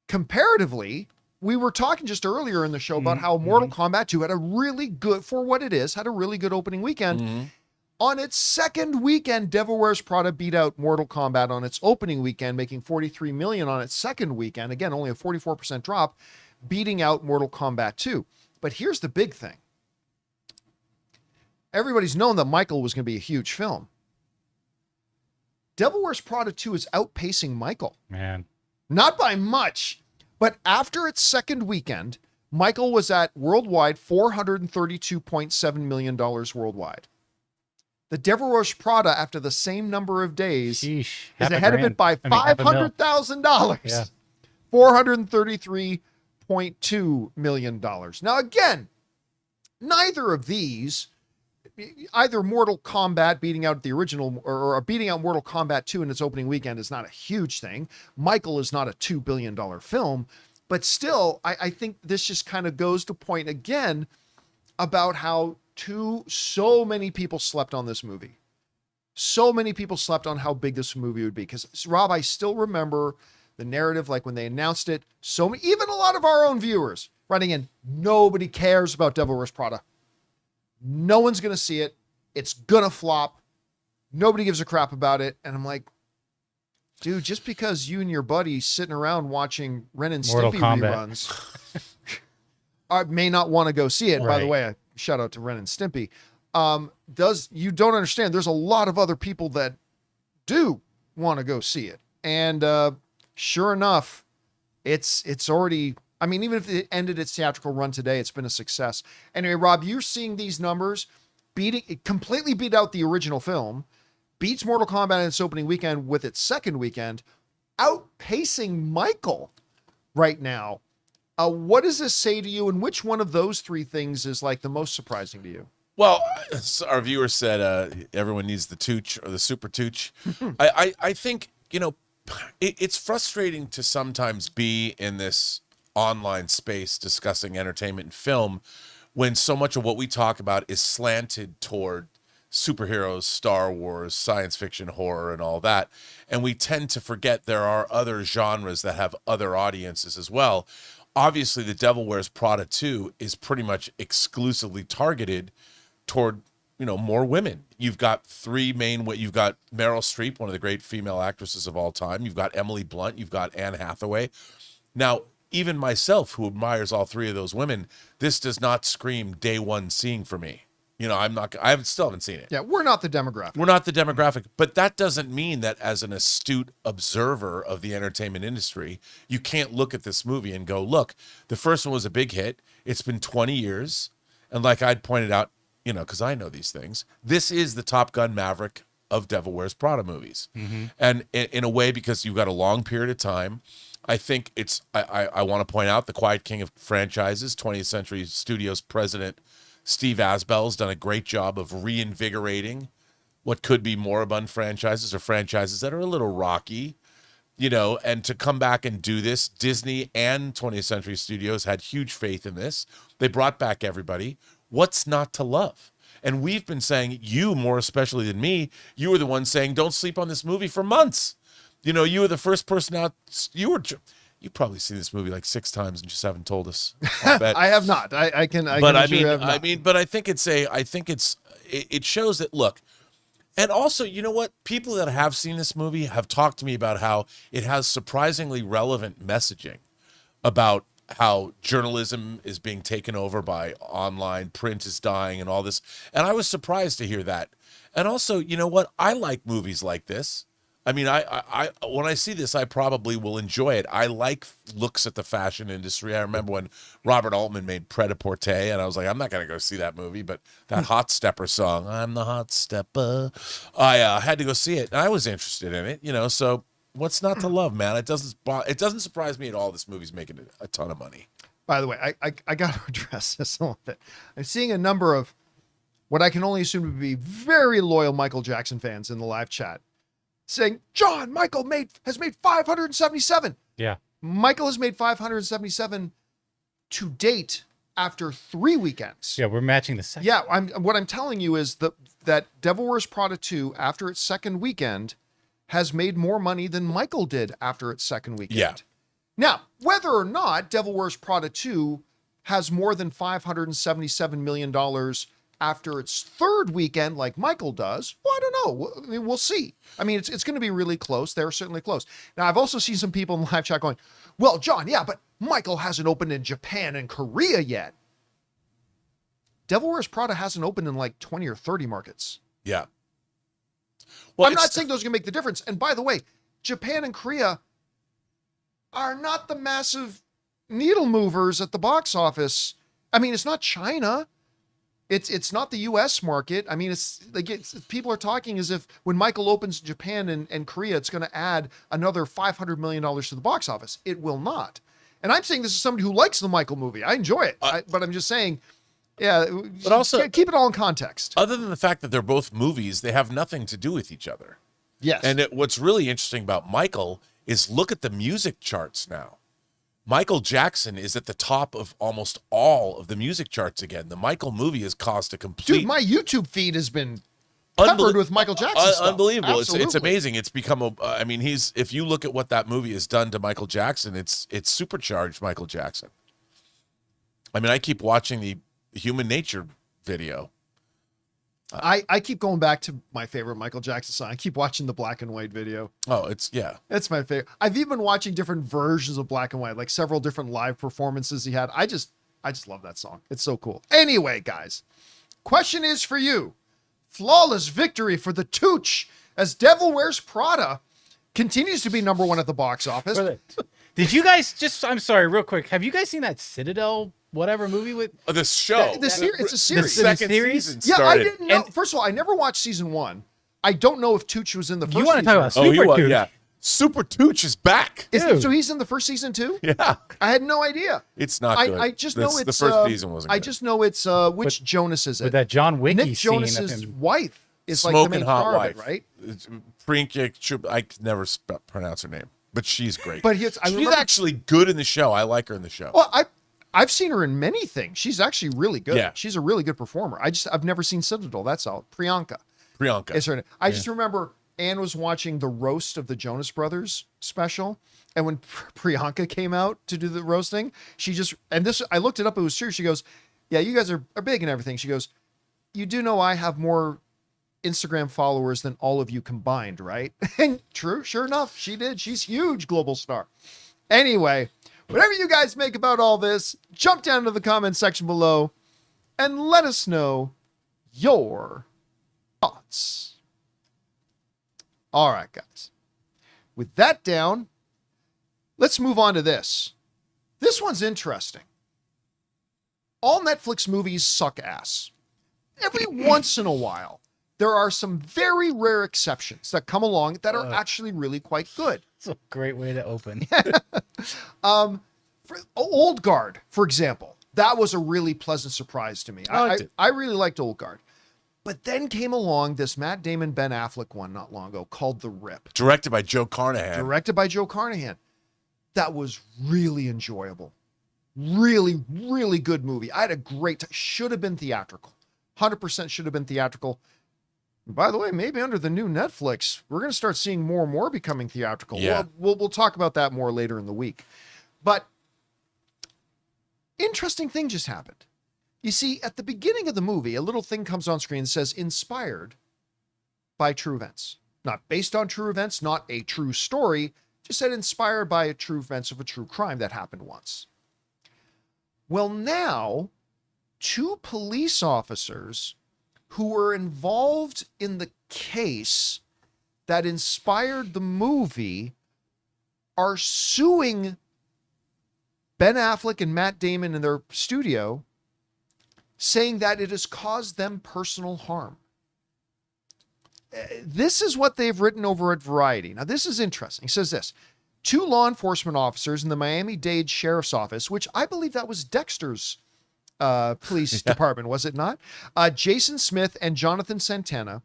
Comparatively, we were talking just earlier in the show about how Mortal Kombat 2 had a really good, for what it is, had a really good opening weekend. On its second weekend, Devil Wears Prada beat out Mortal Kombat on its opening weekend, making $43 million on its second weekend. Again, only a 44% drop, beating out Mortal Kombat 2. But here's the big thing. Everybody's known that Michael was going to be a huge film. Devil Wears Prada 2 is outpacing Michael. Man. Not by much, but after its second weekend, Michael was at worldwide $432.7 million worldwide. The Devil Wears Prada, after the same number of days, is ahead of it by $500,000. Yeah. $433.2 million. Now, again, neither of these, either Mortal Kombat beating out the original or beating out Mortal Kombat 2 in its opening weekend is not a huge thing. Michael is not a $2 billion film, but still, I think this just kind of goes to point again about how so many people slept on this movie. So many people slept on how big this movie would be. Because, Rob, I still remember the narrative, like when they announced it, even a lot of our own viewers writing in, nobody cares about Devil Wears Prada. No one's going to see it. It's going to flop. Nobody gives a crap about it. And I'm like, dude, just because you and your buddy sitting around watching Ren and Stimpy reruns may not want to go see it. Right. By the way, shout out to Ren and Stimpy. You don't understand. There's a lot of other people that do want to go see it. And sure enough, it's already, I mean, even if it ended its theatrical run today, it's been a success. Anyway, Rob, you're seeing these numbers completely beat out the original film, beats Mortal Kombat in its opening weekend with its second weekend, outpacing Michael right now. What does this say to you, and which one of those three things is like the most surprising to you? Well, our viewer said everyone needs the Tooch or the Super Tooch. I think, it's frustrating to sometimes be in this online space discussing entertainment and film when so much of what we talk about is slanted toward superheroes, Star Wars, science fiction, horror, and all that. And we tend to forget there are other genres that have other audiences as well. Obviously, The Devil Wears Prada 2 is pretty much exclusively targeted toward, more women. You've got you've got Meryl Streep, one of the great female actresses of all time. You've got Emily Blunt. You've got Anne Hathaway. Now, even myself, who admires all three of those women, this does not scream day one seeing for me. I still haven't seen it. Yeah, we're not the demographic. We're not the demographic, but that doesn't mean that as an astute observer of the entertainment industry, you can't look at this movie and go, look, the first one was a big hit. It's been 20 years. And like I'd pointed out, because I know these things, this is the Top Gun Maverick of Devil Wears Prada movies. Mm-hmm. And in a way, because you've got a long period of time, I think I want to point out the Quiet King of franchises, 20th Century Studios president Steve Asbell's done a great job of reinvigorating what could be moribund franchises or franchises that are a little rocky, and to come back and do this, Disney and 20th Century Studios had huge faith in this. They brought back everybody. What's not to love? And we've been saying, you more especially than me, you were the one saying, don't sleep on this movie for months. You were the first person out. You've probably seen this movie like 6 times and just haven't told us. I have not. But I think it shows that, look, and also, you know what? People that have seen this movie have talked to me about how it has surprisingly relevant messaging about how journalism is being taken over by online, print is dying and all this. And I was surprised to hear that. And also, you know what? I like movies like this. I mean, I when I see this, I probably will enjoy it. I like looks at the fashion industry. I remember when Robert Altman made Pret-a-Porter, and I was like, I'm not going to go see that movie, but that Hot Stepper song, I'm the Hot Stepper, I had to go see it, and I was interested in it, so what's not to love, man? It doesn't surprise me at all this movie's making a ton of money. By the way, I got to address this a little bit. I'm seeing a number of what I can only assume to be very loyal Michael Jackson fans in the live chat saying, John, Michael has made 577. Yeah. Michael has made 577 to date after 3 weekends. Yeah, we're matching the second. Yeah, what I'm telling you is that Devil Wears Prada 2, after its second weekend, has made more money than Michael did after its second weekend. Yeah. Now, whether or not Devil Wears Prada 2 has more than $577 million after its third weekend like Michael does, well, I don't know. I mean, we'll see. I mean, it's going to be really close. They're certainly close. Now, I've also seen some people in the live chat going, well, John, yeah, but Michael hasn't opened in Japan and Korea yet. Devil Wears Prada hasn't opened in like 20 or 30 markets. Yeah. Well, I'm not saying those are going to make the difference. And by the way, Japan and Korea are not the massive needle movers at the box office. I mean, it's not China. It's not the U.S. market. I mean, people are talking as if when Michael opens Japan and Korea, it's going to add another $500 million to the box office. It will not. And I'm saying this is somebody who likes the Michael movie. I enjoy it. But I'm just saying, yeah, but also keep it all in context. Other than the fact that they're both movies, they have nothing to do with each other. Yes. And what's really interesting about Michael is look at the music charts now. Michael Jackson is at the top of almost all of the music charts again. The Michael movie has caused a complete... Dude, my YouTube feed has been peppered with Michael Jackson stuff. Unbelievable. Absolutely. It's amazing. It's become I mean, if you look at what that movie has done to Michael Jackson, it's supercharged Michael Jackson. I mean, I keep watching the Human Nature video. I keep going back to my favorite Michael Jackson song. I keep watching the black and white video. Oh, it's That's my favorite. I've even been watching different versions of black and white, like several different live performances he had. I just love that song. It's so cool. Anyway, guys, question is for you. Flawless victory for the Tooch as Devil Wears Prada continues to be number one at the box office. Did you guys I'm sorry, real quick. Have you guys seen that Citadel whatever movie with the show? It's a series. The second series? season Yeah, started. I didn't know. First of all, I never watched season 1. I don't know if Tooch was in the first You want to season. talk about Super Tooch? Yeah. Super Tooch is back. So he's in the first season too? Yeah. I had no idea. It's not good. I just know it's the first season wasn't good. I just know it's which Jonas is it? With that John Wick Nick scene of Jonas's him. wife is like Smoking the main hot star wife, of it, right? I can never pronounce her name, but she's great. But she's remember, actually good in the show. I like her in the show. well, I've seen her in many things. She's actually really good. Yeah. She's a really good performer. I've never seen Citadel. That's all. Priyanka is her name. I just remember Anne was watching the roast of the Jonas Brothers special, and when Priyanka came out to do the roasting, I looked it up. It was true. She goes, "Yeah, you guys are big and everything." She goes, "You do know I have more Instagram followers than all of you combined, right?" And true, sure enough, she did. She's huge global star. Anyway, whatever you guys make about all this, jump down to the comment section below and let us know your thoughts. All right, guys. With that down, let's move on to this. This one's interesting. All Netflix movies suck ass. Every once in a while, there are some very rare exceptions that come along that are actually really quite good. It's a great way to open. For Old Guard, for example, that was a really pleasant surprise to me. I really liked Old Guard. But then came along this Matt Damon, Ben Affleck one not long ago called The Rip. Directed by Joe Carnahan. That was really enjoyable. Really, really good movie. I had a great time. Should have been theatrical. 100% should have been theatrical. By the way, maybe under the new Netflix, we're going to start seeing more and more becoming theatrical. Yeah. We'll talk about that more later in the week. But interesting thing just happened. You see, at the beginning of the movie, a little thing comes on screen that says inspired by true events. Not based on true events, not a true story, just said inspired by a true events of a true crime that happened once. Well, now, 2 police officers who were involved in the case that inspired the movie are suing Ben Affleck and Matt Damon in their studio, saying that it has caused them personal harm. This is what they've written over at Variety. Now, this is interesting. It says this: 2 law enforcement officers in the Miami-Dade Sheriff's Office, which I believe that was Dexter's Police Department, was it not? Jason Smith and Jonathan Santana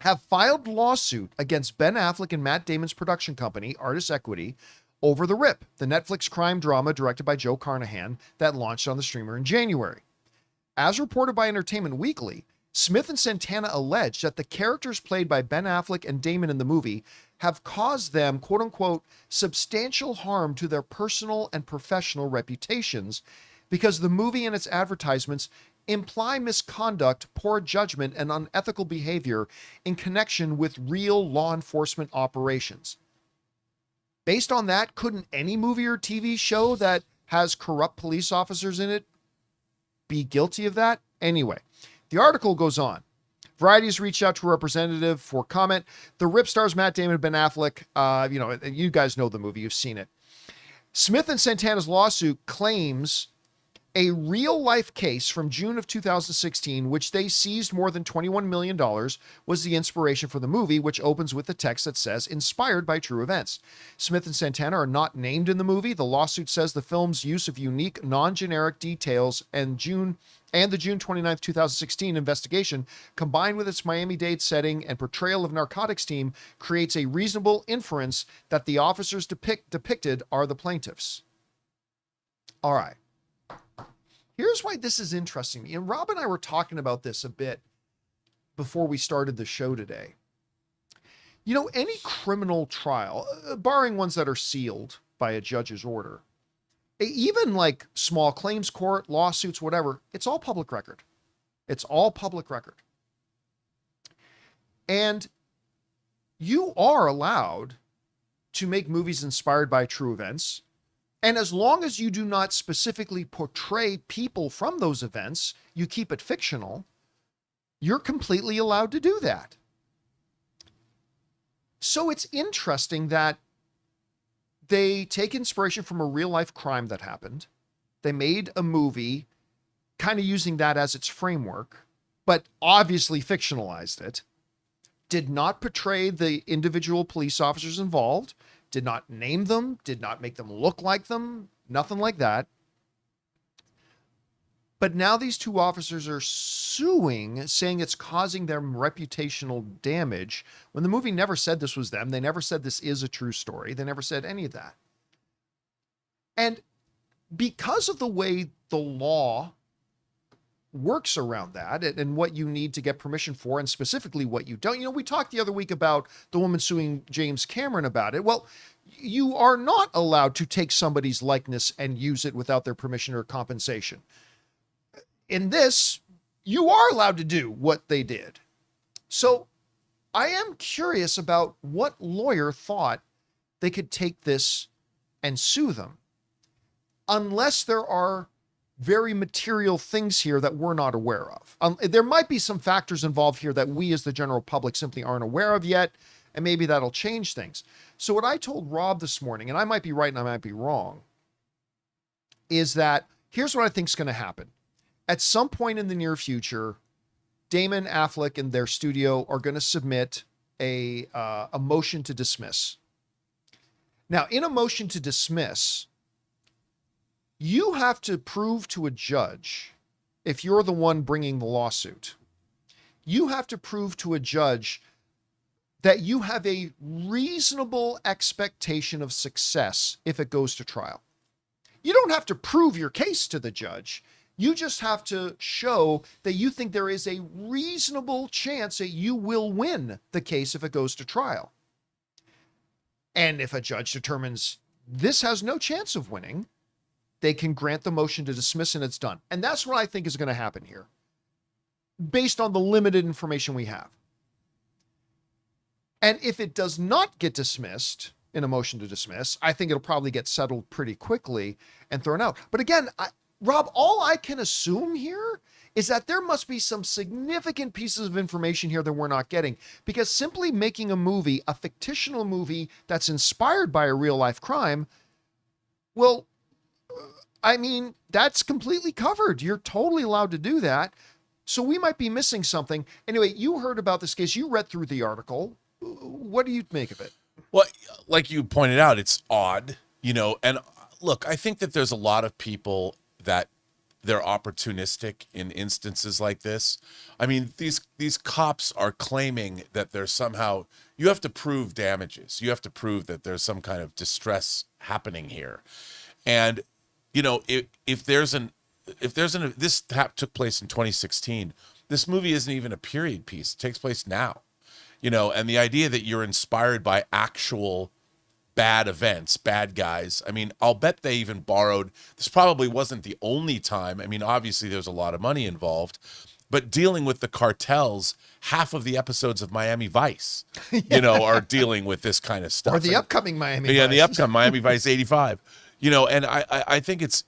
have filed lawsuit against Ben Affleck and Matt Damon's production company, Artist Equity, over The Rip, the Netflix crime drama directed by Joe Carnahan that launched on the streamer in January. As reported by Entertainment Weekly, Smith and Santana alleged that the characters played by Ben Affleck and Damon in the movie have caused them, quote unquote, substantial harm to their personal and professional reputations because the movie and its advertisements imply misconduct, poor judgment, and unethical behavior in connection with real law enforcement operations. Based on that, couldn't any movie or TV show that has corrupt police officers in it be guilty of that? Anyway, the article goes on. Variety has reached out to a representative for comment. The Rip stars Matt Damon and Ben Affleck. You guys know the movie. You've seen it. Smith and Santana's lawsuit claims a real-life case from June of 2016, which they seized more than $21 million, was the inspiration for the movie, which opens with the text that says, inspired by true events. Smith and Santana are not named in the movie. The lawsuit says the film's use of unique, non-generic details and the June 29th, 2016 investigation, combined with its Miami-Dade setting and portrayal of narcotics team, creates a reasonable inference that the officers depicted are the plaintiffs. All right. Here's why this is interesting. And Rob and I were talking about this a bit before we started the show today. Any criminal trial, barring ones that are sealed by a judge's order, even like small claims court, lawsuits, whatever, it's all public record. It's all public record. And you are allowed to make movies inspired by true events. And as long as you do not specifically portray people from those events, you keep it fictional, you're completely allowed to do that. So it's interesting that they take inspiration from a real life crime that happened. They made a movie kind of using that as its framework, but obviously fictionalized it. Did not portray the individual police officers involved. Did not name them, did not make them look like them, nothing like that. But now these two officers are suing, saying it's causing them reputational damage, when the movie never said this was them. They never said this is a true story. They never said any of that. And because of the way the law works around that and what you need to get permission for, and specifically what you don't. We talked the other week about the woman suing James Cameron about it. Well, you are not allowed to take somebody's likeness and use it without their permission or compensation. In this, you are allowed to do what they did. So I am curious about what lawyer thought they could take this and sue them, unless there are very material things here that we're not aware of. There might be some factors involved here that we as the general public simply aren't aware of yet, and maybe that'll change things. So what I told Rob this morning, and I might be right and I might be wrong, is that here's what I think is going to happen. At some point in the near future, Damon, Affleck, and their studio are going to submit a motion to dismiss. Now, in a motion to dismiss, you have to prove to a judge, if you're the one bringing the lawsuit, you have to prove to a judge that you have a reasonable expectation of success if it goes to trial. You don't have to prove your case to the judge. You just have to show that you think there is a reasonable chance that you will win the case if it goes to trial. And if a judge determines this has no chance of winning, they can grant the motion to dismiss and it's done. And that's what I think is going to happen here, based on the limited information we have. And if it does not get dismissed in a motion to dismiss, I think it'll probably get settled pretty quickly and thrown out. But again, Rob, all I can assume here is that there must be some significant pieces of information here that we're not getting, because simply making a movie, a fictional movie that's inspired by a real life crime, well, I mean, that's completely covered. You're totally allowed to do that. So we might be missing something. Anyway, you heard about this case. You read through the article. What do you make of it? Well, like you pointed out, it's odd, and look, I think that there's a lot of people that they're opportunistic in instances like this. I mean, these cops are claiming that there's somehow, you have to prove damages. You have to prove that there's some kind of distress happening here. And, you know, if this took place in 2016, this movie isn't even a period piece. It takes place now, you know, and the idea that you're inspired by actual bad events, bad guys. I mean, I'll bet they even borrowed, this probably wasn't the only time. I mean, obviously there's a lot of money involved, but dealing with the cartels, half of the episodes of Miami Vice, you know, are dealing with this kind of stuff. Or the upcoming Miami Vice. Yeah, the upcoming Miami Vice 85. You know, and I think it's,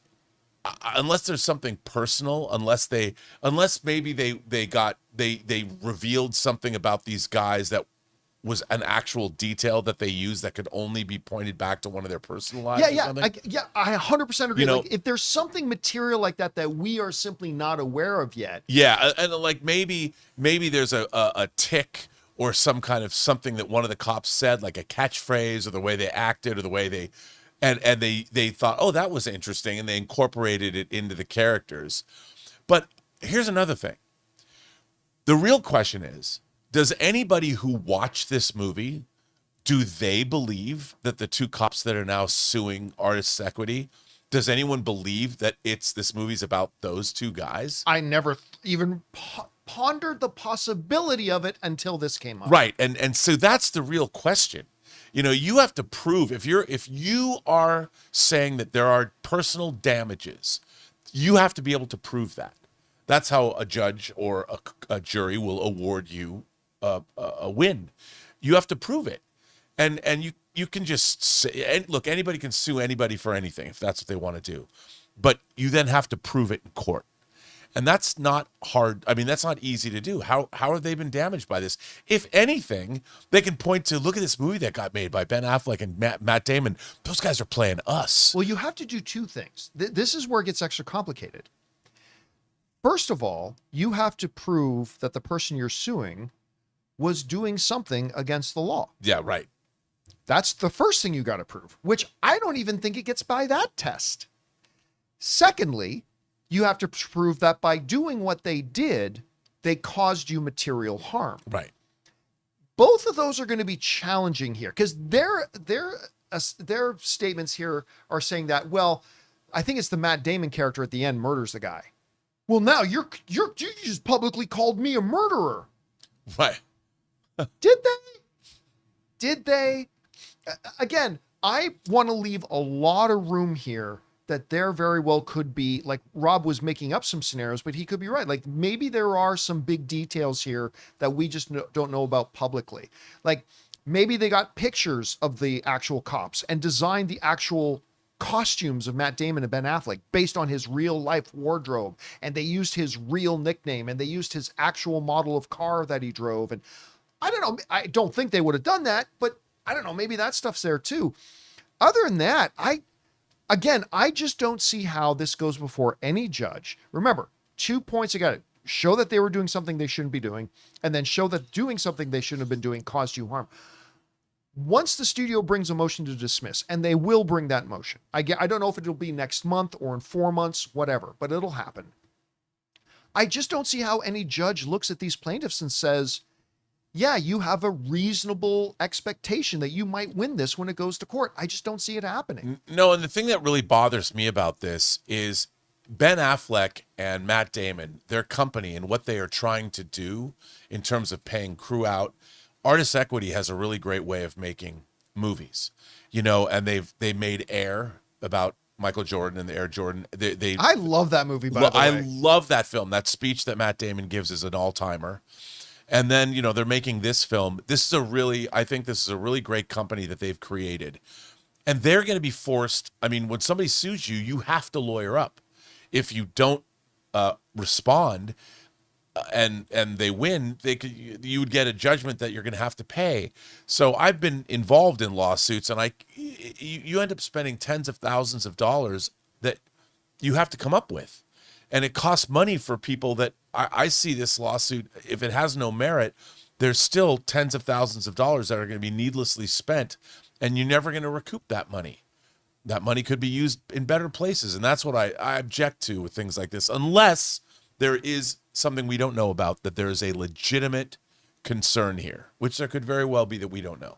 unless there's something personal, unless maybe they revealed something about these guys that was an actual detail that they used that could only be pointed back to one of their personal lives. I 100% agree. You know, like, if there's something material like that we are simply not aware of yet. Yeah, and like maybe there's a tick or some kind of something that one of the cops said, like a catchphrase, or the way they acted, or the way they they thought, oh, that was interesting, and they incorporated it into the characters. But here's another thing. The real question is, does anybody who watched this movie, do they believe that the two cops that are now suing Artists Equity, does anyone believe that this movie's about those two guys? I never even pondered the possibility of it until this came up. Right. And so that's the real question. You know, you have to prove, if you are saying that there are personal damages, you have to be able to prove that. That's how a judge or a jury will award you a win. You have to prove it. And you can just say, and look, anybody can sue anybody for anything if that's what they want to do. But you then have to prove it in court. And that's not hard. I mean, that's not easy to do. How have they been damaged by this? If anything, they can point to, look at this movie that got made by Ben Affleck and Matt Damon. Those guys are playing us. Well, you have to do two things. This is where it gets extra complicated. First of all, you have to prove that the person you're suing was doing something against the law. Yeah, right. That's the first thing you got to prove, which I don't even think it gets by that test. Secondly, you have to prove that by doing what they did, they caused you material harm. Right. Both of those are going to be challenging here because their statements here are saying that, well, I think it's the Matt Damon character at the end murders the guy. Well, now you just publicly called me a murderer. Right. Did they? Again, I want to leave a lot of room here that there very well could be, like Rob was making up some scenarios, but he could be right. Like maybe there are some big details here that we just don't know about publicly. Like maybe they got pictures of the actual cops and designed the actual costumes of Matt Damon and Ben Affleck based on his real life wardrobe. And they used his real nickname and they used his actual model of car that he drove. And I don't know. I don't think they would have done that, but I don't know. Maybe that stuff's there too. Other than that, I just don't see how this goes before any judge. Remember, 2 points you got to show that they were doing something they shouldn't be doing, and then show that doing something they shouldn't have been doing caused you harm. Once the studio brings a motion to dismiss, and they will bring that motion, I don't know if it'll be next month or in 4 months, whatever, but it'll happen. I just don't see how any judge looks at these plaintiffs and says, yeah, you have a reasonable expectation that you might win this when it goes to court. I just don't see it happening. No, and the thing that really bothers me about this is Ben Affleck and Matt Damon, their company, and what they are trying to do in terms of paying crew out. Artists Equity has a really great way of making movies, you know, and they made Air about Michael Jordan and the Air Jordan. I love that movie, by the way. I love that film. That speech that Matt Damon gives is an all-timer. And then, you know, they're making this film. I think this is a really great company that they've created. And they're going to be forced. I mean, when somebody sues you, you have to lawyer up. If you don't respond and they win, you would get a judgment that you're going to have to pay. So I've been involved in lawsuits, and you end up spending tens of thousands of dollars that you have to come up with. And it costs money for people that I see this lawsuit. If it has no merit, there's still tens of thousands of dollars that are going to be needlessly spent, and you're never going to recoup that money. that money could be used in better places. And that's what I object to with things like this, unless there is something we don't know about, that there is a legitimate concern here, which there could very well be that we don't know.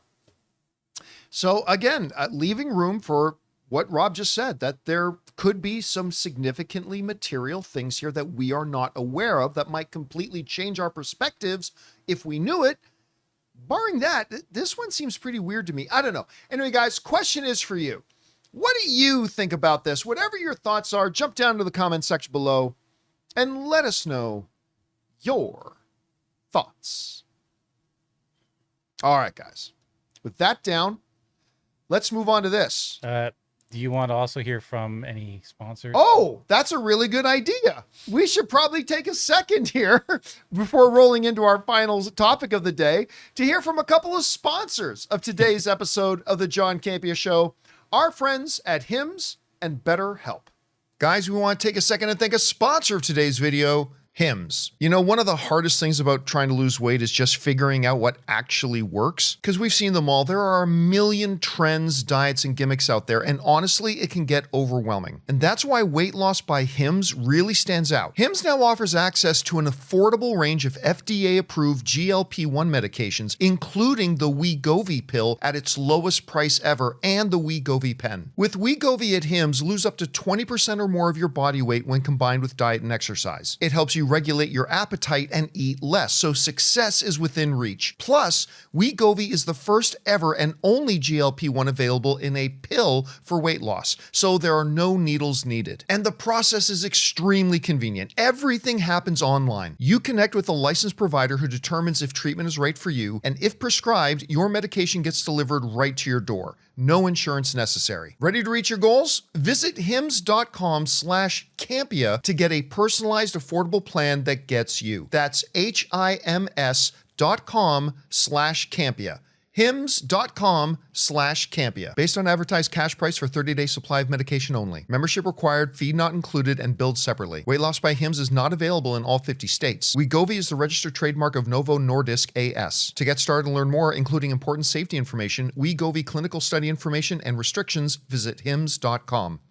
So again, leaving room for what Rob just said, that there could be some significantly material things here that we are not aware of that might completely change our perspectives if we knew it. Barring that, this one seems pretty weird to me. I don't know. Anyway, guys, question is for you. What do you think about this? Whatever your thoughts are, jump down to the comment section below and let us know your thoughts. All right, guys. With that down, let's move on to this. Do you want to also hear from any sponsors? Oh, that's a really good idea. We should probably take a second here before rolling into our final topic of the day to hear from a couple of sponsors of today's episode of the John Campea Show, our friends at Hims and BetterHelp. Guys, we want to take a second and thank a sponsor of today's video, Hims. You know, one of the hardest things about trying to lose weight is just figuring out what actually works, because we've seen them all. There are a million trends, diets, and gimmicks out there, and honestly, it can get overwhelming. And that's why weight loss by Hims really stands out. Hims now offers access to an affordable range of FDA-approved GLP-1 medications, including the Wegovy pill at its lowest price ever, and the Wegovy pen. With Wegovy at Hims, lose up to 20% or more of your body weight when combined with diet and exercise. It helps you regulate your appetite and eat less, so success is within reach. Plus, Wegovy is the first ever and only GLP-1 available in a pill for weight loss, so there are no needles needed. And the process is extremely convenient. Everything happens online. You connect with a licensed provider who determines if treatment is right for you, and if prescribed, your medication gets delivered right to your door. No insurance necessary. Ready to reach your goals? Visit hims.com/Campea to get a personalized, affordable plan that gets you. That's HIMS.com/Campea. hims.com/Campea. Based on advertised cash price for 30-day supply of medication only. Membership required, fee not included, and billed separately. Weight loss by Hims is not available in all 50 states. Wegovy is the registered trademark of Novo Nordisk A.S. To get started and learn more, including important safety information, Wegovy clinical study information, and restrictions, visit hims.com.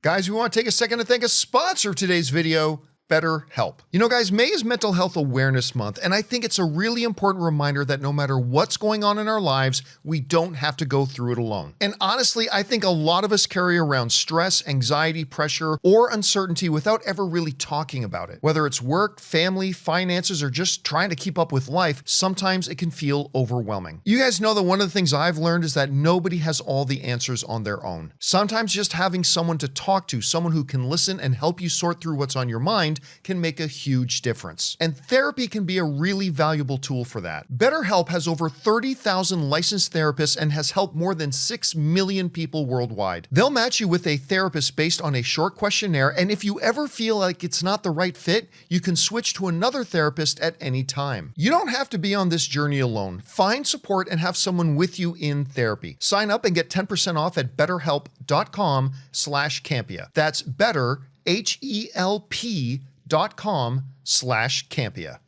Guys, we want to take a second to thank a sponsor of today's video, BetterHelp. You know, guys, May is Mental Health Awareness Month, and I think it's a really important reminder that no matter what's going on in our lives, we don't have to go through it alone. And honestly, I think a lot of us carry around stress, anxiety, pressure, or uncertainty without ever really talking about it. Whether it's work, family, finances, or just trying to keep up with life, sometimes it can feel overwhelming. You guys know that one of the things I've learned is that nobody has all the answers on their own. Sometimes just having someone to talk to, someone who can listen and help you sort through what's on your mind, can make a huge difference. And therapy can be a really valuable tool for that. BetterHelp has over 30,000 licensed therapists and has helped more than 6 million people worldwide. They'll match you with a therapist based on a short questionnaire, and if you ever feel like it's not the right fit, you can switch to another therapist at any time. You don't have to be on this journey alone. Find support and have someone with you in therapy. Sign up and get 10% off at betterhelp.com/Campea. That's better, HELP.com/Campea.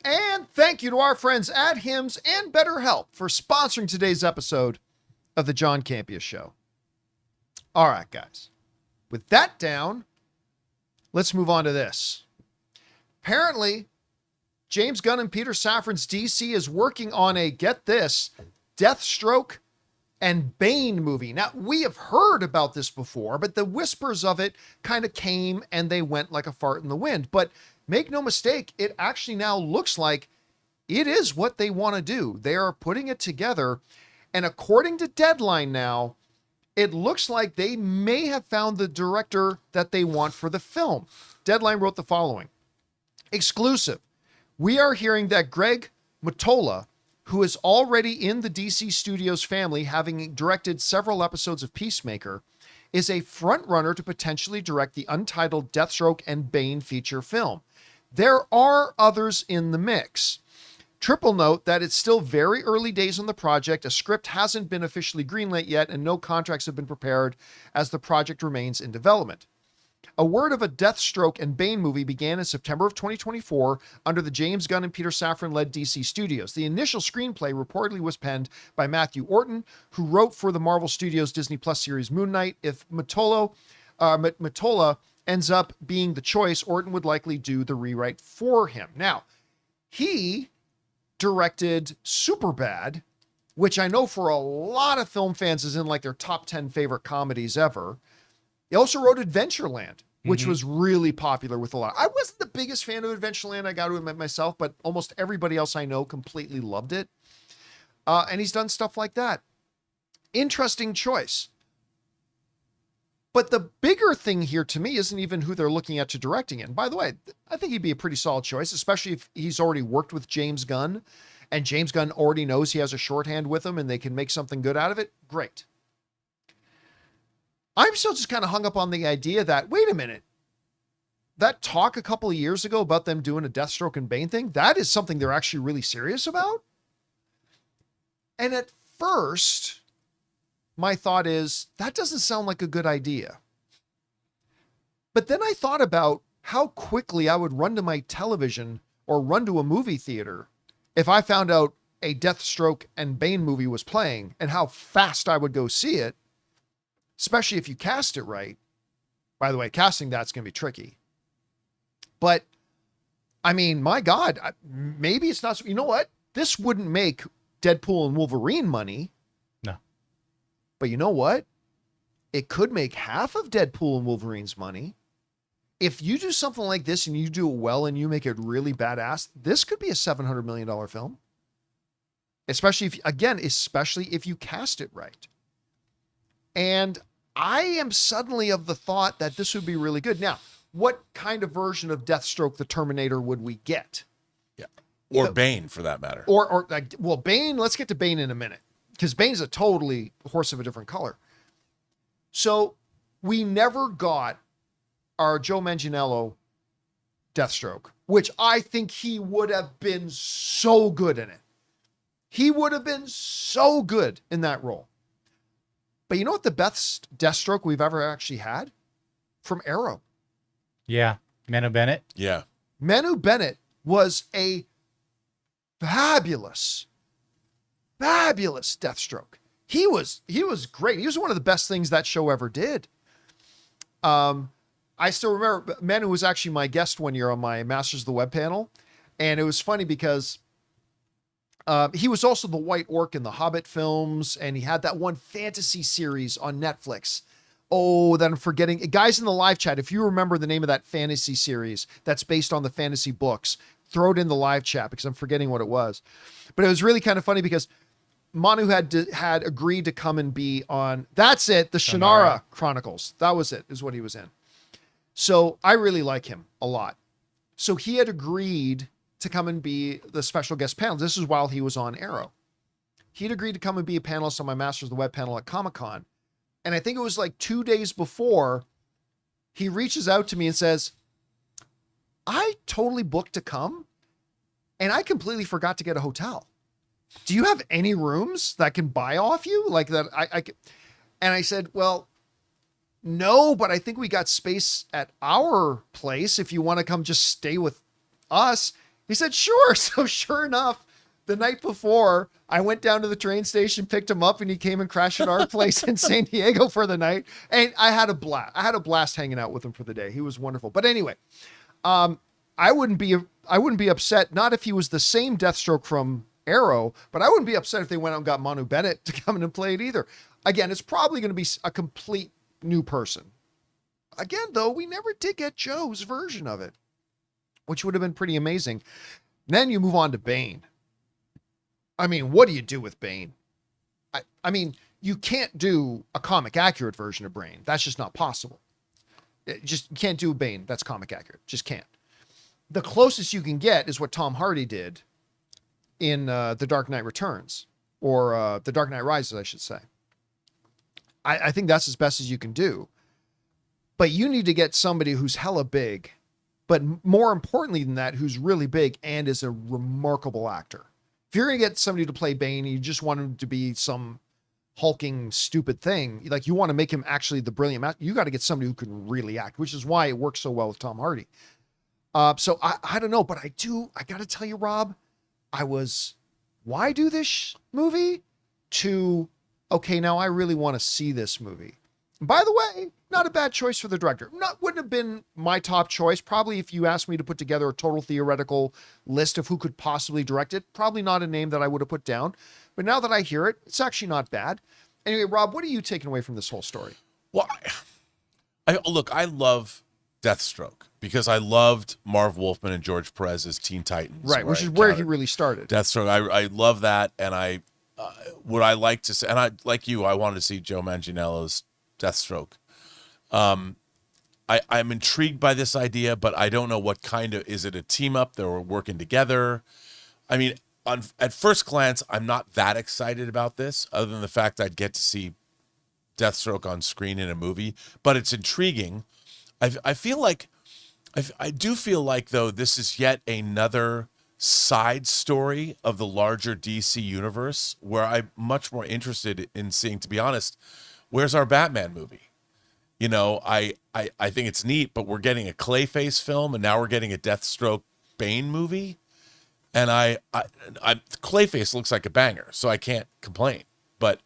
And thank you to our friends at Hims and BetterHelp for sponsoring today's episode of the John Campea Show. All right, guys. With that down, let's move on to this. Apparently, James Gunn and Peter Safran's DC is working on a, get this, Deathstroke and Bane movie. Now, we have heard about this before, but the whispers of it kind of came and they went like a fart in the wind. But make no mistake, it actually now looks like it is what they want to do. They are putting it together. And according to Deadline now, it looks like they may have found the director that they want for the film. Deadline wrote the following. Exclusive. We are hearing that Greg Mottola, who is already in the DC Studios family, having directed several episodes of Peacemaker, is a frontrunner to potentially direct the untitled Deathstroke and Bane feature film. There are others in the mix. Triple note that it's still very early days on the project. A script hasn't been officially greenlit yet, and no contracts have been prepared as the project remains in development. A word of a Deathstroke and Bane movie began in September of 2024 under the James Gunn and Peter Safran-led DC Studios. The initial screenplay reportedly was penned by Matthew Orton, who wrote for the Marvel Studios Disney Plus series Moon Knight. If Mottola ends up being the choice, Orton would likely do the rewrite for him. Now, he directed Superbad, which I know for a lot of film fans is in like their top 10 favorite comedies ever. He also wrote Adventureland, which was really popular with a lot. I wasn't the biggest fan of Adventureland, I got to admit myself, but almost everybody else I know completely loved it. And he's done stuff like that. Interesting choice. But the bigger thing here to me isn't even who they're looking at to directing it. And by the way, I think he'd be a pretty solid choice, especially if he's already worked with James Gunn and James Gunn already knows he has a shorthand with him and they can make something good out of it. Great. I'm still just kind of hung up on the idea that, wait a minute, that talk a couple of years ago about them doing a Deathstroke and Bane thing, that is something they're actually really serious about. And at first, my thought is, that doesn't sound like a good idea. But then I thought about how quickly I would run to my television or run to a movie theater if I found out a Deathstroke and Bane movie was playing, and how fast I would go see it, especially if you cast it right. By the way, casting that's going to be tricky. But, I mean, my God, maybe it's not... You know what? This wouldn't make Deadpool and Wolverine money. No. But you know what? It could make half of Deadpool and Wolverine's money. If you do something like this and you do it well and you make it really badass, this could be a $700 million film. Especially if you cast it right. And I am suddenly of the thought that this would be really good. Now, what kind of version of Deathstroke the Terminator would we get? Yeah. Or Bane, for that matter. Or Bane, let's get to Bane in a minute. Because Bane's a totally horse of a different color. So, we never got our Joe Manganiello Deathstroke, which I think he would have been so good in it. He would have been so good in that role. But you know what the best Deathstroke we've ever actually had? From Arrow. Yeah. Manu Bennett. Yeah. Manu Bennett was a fabulous Deathstroke. He was great. He was one of the best things that show ever did. I still remember Manu was actually my guest one year on my Masters of the Web panel. And it was funny because he was also the White Orc in the Hobbit films, and he had that one fantasy series on Netflix. Oh, that I'm forgetting. Guys in the live chat, if you remember the name of that fantasy series that's based on the fantasy books, throw it in the live chat because I'm forgetting what it was. But it was really kind of funny because Manu had agreed to come and be on, that's it, the Shannara Chronicles. That was it, is what he was in. So I really like him a lot. So he had agreed to come and be the special guest panel. This is while he was on Arrow. He'd agreed to come and be a panelist on my Masters of the Web panel at Comic-Con. And I think it was like 2 days before, he reaches out to me and says, I totally booked to come and I completely forgot to get a hotel. Do you have any rooms that I can buy off you? Like that and I said, well, no, but I think we got space at our place if you want to come just stay with us. He said, sure. So sure enough, the night before, I went down to the train station, picked him up, and he came and crashed at our place in San Diego for the night. And I had a blast. I had a blast hanging out with him for the day. He was wonderful. But anyway, I wouldn't be upset, not if he was the same Deathstroke from Arrow, but I wouldn't be upset if they went out and got Manu Bennett to come in and play it either. Again, it's probably going to be a complete new person. Again, though, we never did get Joe's version of it, which would have been pretty amazing. And then you move on to Bane. I mean, what do you do with Bane? I mean, you can't do a comic accurate version of Bane. That's just not possible. You can't do Bane that's comic accurate. Just can't. The closest you can get is what Tom Hardy did in The Dark Knight Returns, or The Dark Knight Rises, I should say. I think that's as best as you can do. But you need to get somebody who's hella big, but more importantly than that, who's really big and is a remarkable actor. If you're going to get somebody to play Bane, you just want him to be some hulking stupid thing. Like, you want to make him actually the brilliant master. You got to get somebody who can really act, which is why it works so well with Tom Hardy. So I don't know, but I got to tell you, Rob, why do this movie to, okay, now I really want to see this movie. By the way, not a bad choice for the director. Wouldn't have been my top choice. Probably if you asked me to put together a total theoretical list of who could possibly direct it, probably not a name that I would have put down. But now that I hear it, it's actually not bad. Anyway, Rob, what are you taking away from this whole story? Well, I love Deathstroke because I loved Marv Wolfman and George Perez's Teen Titans. Right, which is where he really started. Deathstroke. I love that, and would I like to see, and I like you, I wanted to see Joe Manganiello's Deathstroke. I'm intrigued by this idea, but I don't know what kind of, is it a team up? They were working together. I mean, at first glance, I'm not that excited about this, other than the fact I'd get to see Deathstroke on screen in a movie, but it's intriguing. I feel like, I do feel like, though, this is yet another side story of the larger DC universe where I'm much more interested in seeing, to be honest, where's our Batman movie? You know, I think it's neat, but we're getting a Clayface film, and now we're getting a Deathstroke Bane movie. And Clayface looks like a banger, so I can't complain. But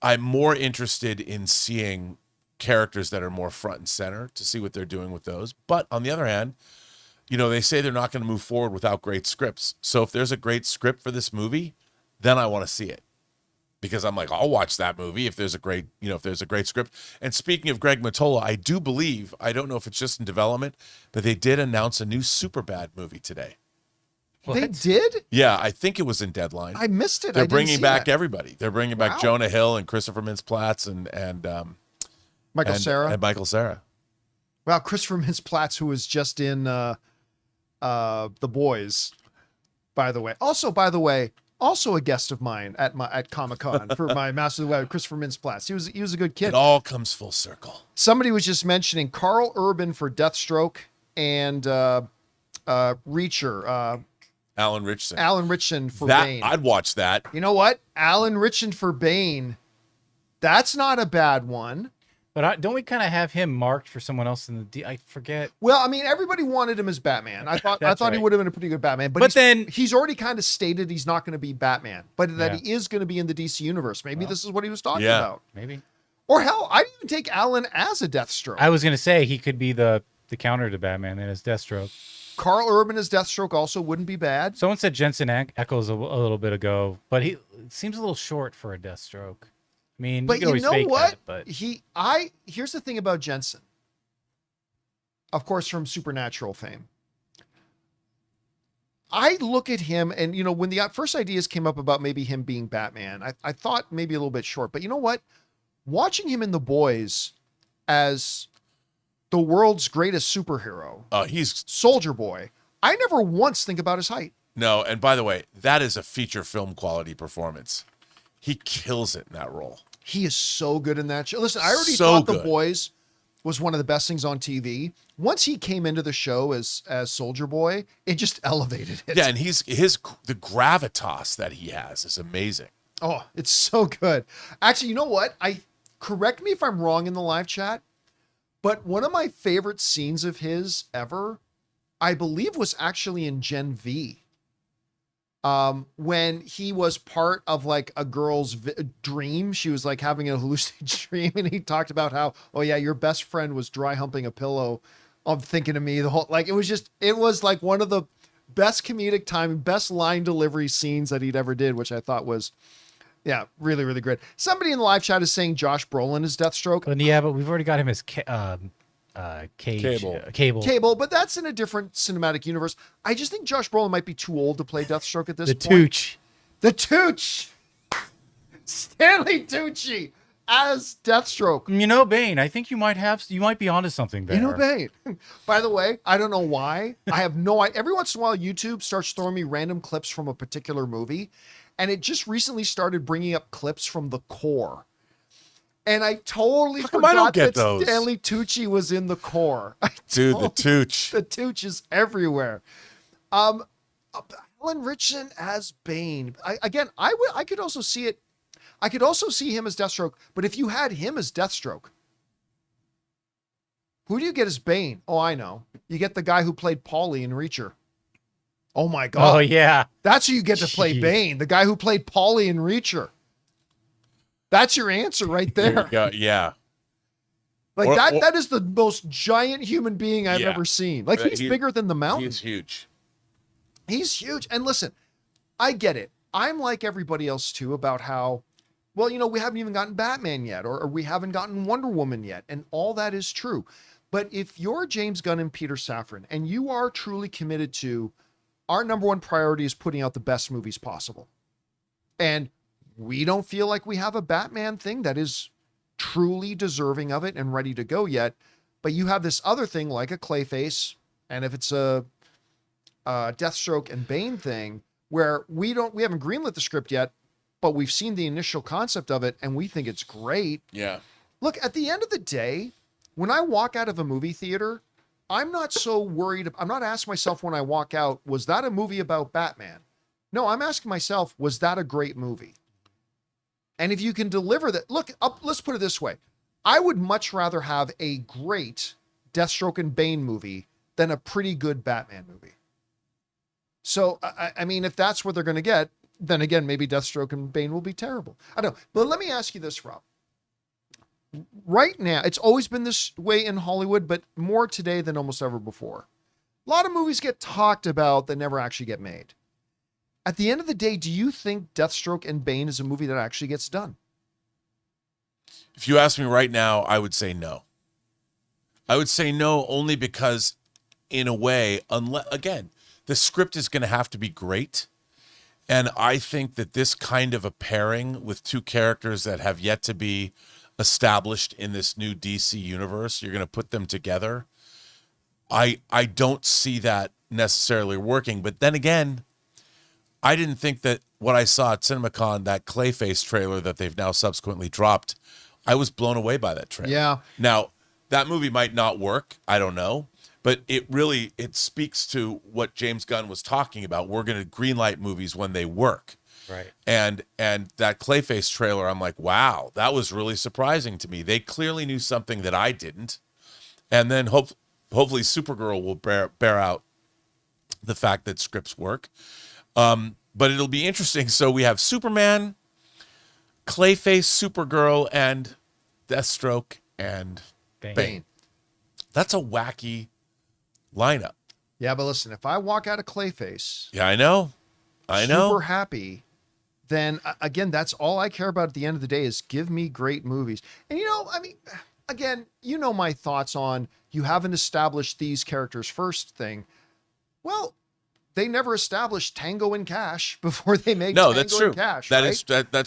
I'm more interested in seeing characters that are more front and center to see what they're doing with those. But on the other hand, you know, they say they're not going to move forward without great scripts. So if there's a great script for this movie, then I want to see it. Because I'm like, I'll watch that movie if there's a great script. And speaking of Greg Mottola, I do believe, I don't know if it's just in development, but they did announce a new Superbad movie today. They did? Yeah, I think it was in Deadline. I missed it. They're bringing back everybody. They're bringing back Jonah Hill and Christopher Mintz-Plasse and Michael Cera. And Michael Cera. Wow, Christopher Mintz-Plasse, who was just in The Boys, by the way. Also a guest of mine at Comic-Con for my Master of the Web, Christopher Mintz-Plasse. He was a good kid. It all comes full circle. Somebody was just mentioning Carl Urban for Deathstroke and Reacher. Alan Ritchson. Alan Ritchson for Bane. I'd watch that. You know what? Alan Ritchson for Bane. That's not a bad one. But don't we kind of have him marked for someone else in the I forget. Well, I mean, everybody wanted him as Batman. I thought right. he would have been a pretty good Batman. But then he's already kind of stated he's not going to be Batman, but that he is going to be in the DC universe. Maybe this is what he was talking about. Maybe. Or hell, I'd even take Alan as a Deathstroke. I was going to say he could be the counter to Batman then as Deathstroke. Carl Urban as Deathstroke also wouldn't be bad. Someone said Jensen Ackles a little bit ago, but he seems a little short for a Deathstroke. I mean, but you know what? But here's the thing about Jensen. Of course, from Supernatural fame. I look at him, and you know, when the first ideas came up about maybe him being Batman, I thought maybe a little bit short. But you know what? Watching him in The Boys as the world's greatest superhero, he's Soldier Boy. I never once think about his height. No, and by the way, that is a feature film quality performance. He kills it in that role. He is so good in that show. Listen, I already thought The Boys was one of the best things on TV. Once he came into the show as Soldier Boy, it just elevated it. Yeah, and the gravitas that he has is amazing. Oh, it's so good. Actually, you know what? Correct me if I'm wrong in the live chat, but one of my favorite scenes of his ever, I believe, was actually in Gen V. When he was part of like a girl's dream, she was like having a hallucinated dream, and he talked about how, oh yeah, your best friend was dry humping a pillow of thinking of me the whole, like, it was like one of the best comedic time, best line delivery scenes that he'd ever did, which I thought was, yeah, really, really great. Somebody in the live chat is saying Josh Brolin is Deathstroke. But yeah, but we've already got him as Cable, but that's in a different cinematic universe. I just think Josh Brolin might be too old to play Deathstroke at this point. The Tooch. Stanley Tucci as Deathstroke. You know, Bane, I think you might be onto something there. You know, Bane. By the way, I don't know why. I have no idea. Every once in a while, YouTube starts throwing me random clips from a particular movie, and it just recently started bringing up clips from The Core. And I totally forgot that Stanley Tucci was in The Core. Dude, the Tooch. The Tooch is everywhere. Alan Ritchson as Bane. I could also see it. I could also see him as Deathstroke, but if you had him as Deathstroke, who do you get as Bane? Oh, I know. You get the guy who played Paulie in Reacher. Oh my God. Oh yeah. That's who you get to play Jeez. Bane, the guy who played Paulie in Reacher. That's your answer right there. Yeah. Like Or- that is the most giant human being I've Yeah. ever seen. Like he's bigger than the mountain. He's huge. He's huge. And listen, I get it. I'm like everybody else too about how, well, we haven't even gotten Batman yet, or we haven't gotten Wonder Woman yet. And all that is true. But if you're James Gunn and Peter Safran, and you are truly committed to our number one priority is putting out the best movies possible, and we don't feel like we have a Batman thing that is truly deserving of it and ready to go yet, but you have this other thing like a Clayface, and if it's a Deathstroke and Bane thing where we haven't greenlit the script yet, but we've seen the initial concept of it and we think it's great. Yeah. Look, at the end of the day, when I walk out of a movie theater, I'm not so worried. I'm not asking myself when I walk out, was that a movie about Batman? No, I'm asking myself, was that a great movie? And if you can deliver that, look, let's put it this way. I would much rather have a great Deathstroke and Bane movie than a pretty good Batman movie. So, I mean, if that's what they're going to get, then again, maybe Deathstroke and Bane will be terrible. I don't know. But let me ask you this, Rob. Right now, it's always been this way in Hollywood, but more today than almost ever before. A lot of movies get talked about that never actually get made. At the end of the day, do you think Deathstroke and Bane is a movie that actually gets done? If you ask me right now, I would say no. I would say no only because, in a way, again, the script is going to have to be great. And I think that this kind of a pairing with two characters that have yet to be established in this new DC universe, you're going to put them together. I don't see that necessarily working. But then again, I didn't think that what I saw at CinemaCon, that Clayface trailer that they've now subsequently dropped, I was blown away by that trailer. Yeah. Now, that movie might not work. I don't know. But it speaks to what James Gunn was talking about. We're going to greenlight movies when they work. Right. And that Clayface trailer, I'm like, wow, that was really surprising to me. They clearly knew something that I didn't. And then hopefully Supergirl will bear out the fact that scripts work. But it'll be interesting. So we have Superman, Clayface, Supergirl, and Deathstroke and Bane. That's a wacky lineup. Yeah, but listen, if I walk out of Clayface, Yeah, I know. super happy, then again, that's all I care about at the end of the day is give me great movies. And I mean, again, my thoughts on you haven't established these characters first thing. Well, they never established Tango and Cash before they made Tango that's true. and Cash. That's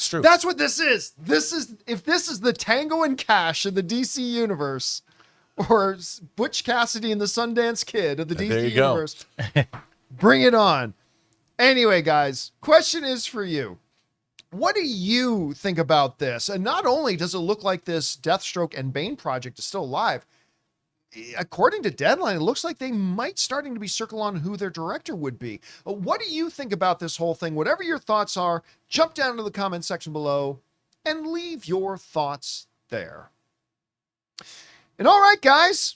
true. That's what this is. If this is the Tango and Cash of the DC universe, or Butch Cassidy and the Sundance Kid of the There DC you go. universe, bring it on. Anyway, guys, question is for you. What do you think about this? And not only does it look like this Deathstroke and Bane project is still alive, according to Deadline, it looks like they might starting to be circle on who their director would be. What do you think about this whole thing? Whatever your thoughts are, jump down into the comment section below and leave your thoughts there. And all right, guys,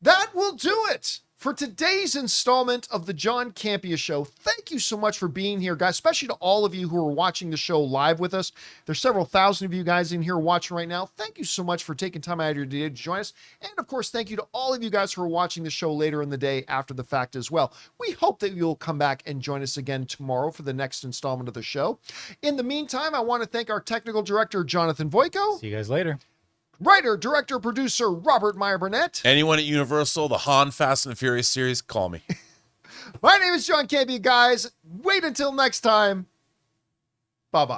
that will do it for today's installment of the John Campea Show. Thank you so much for being here, guys, especially to all of you who are watching the show live with us. There's several thousand of you guys in here watching right now. Thank you so much for taking time out of your day to join us. And of course, thank you to all of you guys who are watching the show later in the day after the fact as well. We hope that you'll come back and join us again tomorrow for the next installment of the show. In the meantime, I want to thank our technical director, Jonathan Voico. See you guys later. Writer, director, producer, Robert Meyer Burnett. Anyone at Universal, the Han Fast and the Furious series, call me. My name is John Campea, guys. Wait until next time. Bye-bye.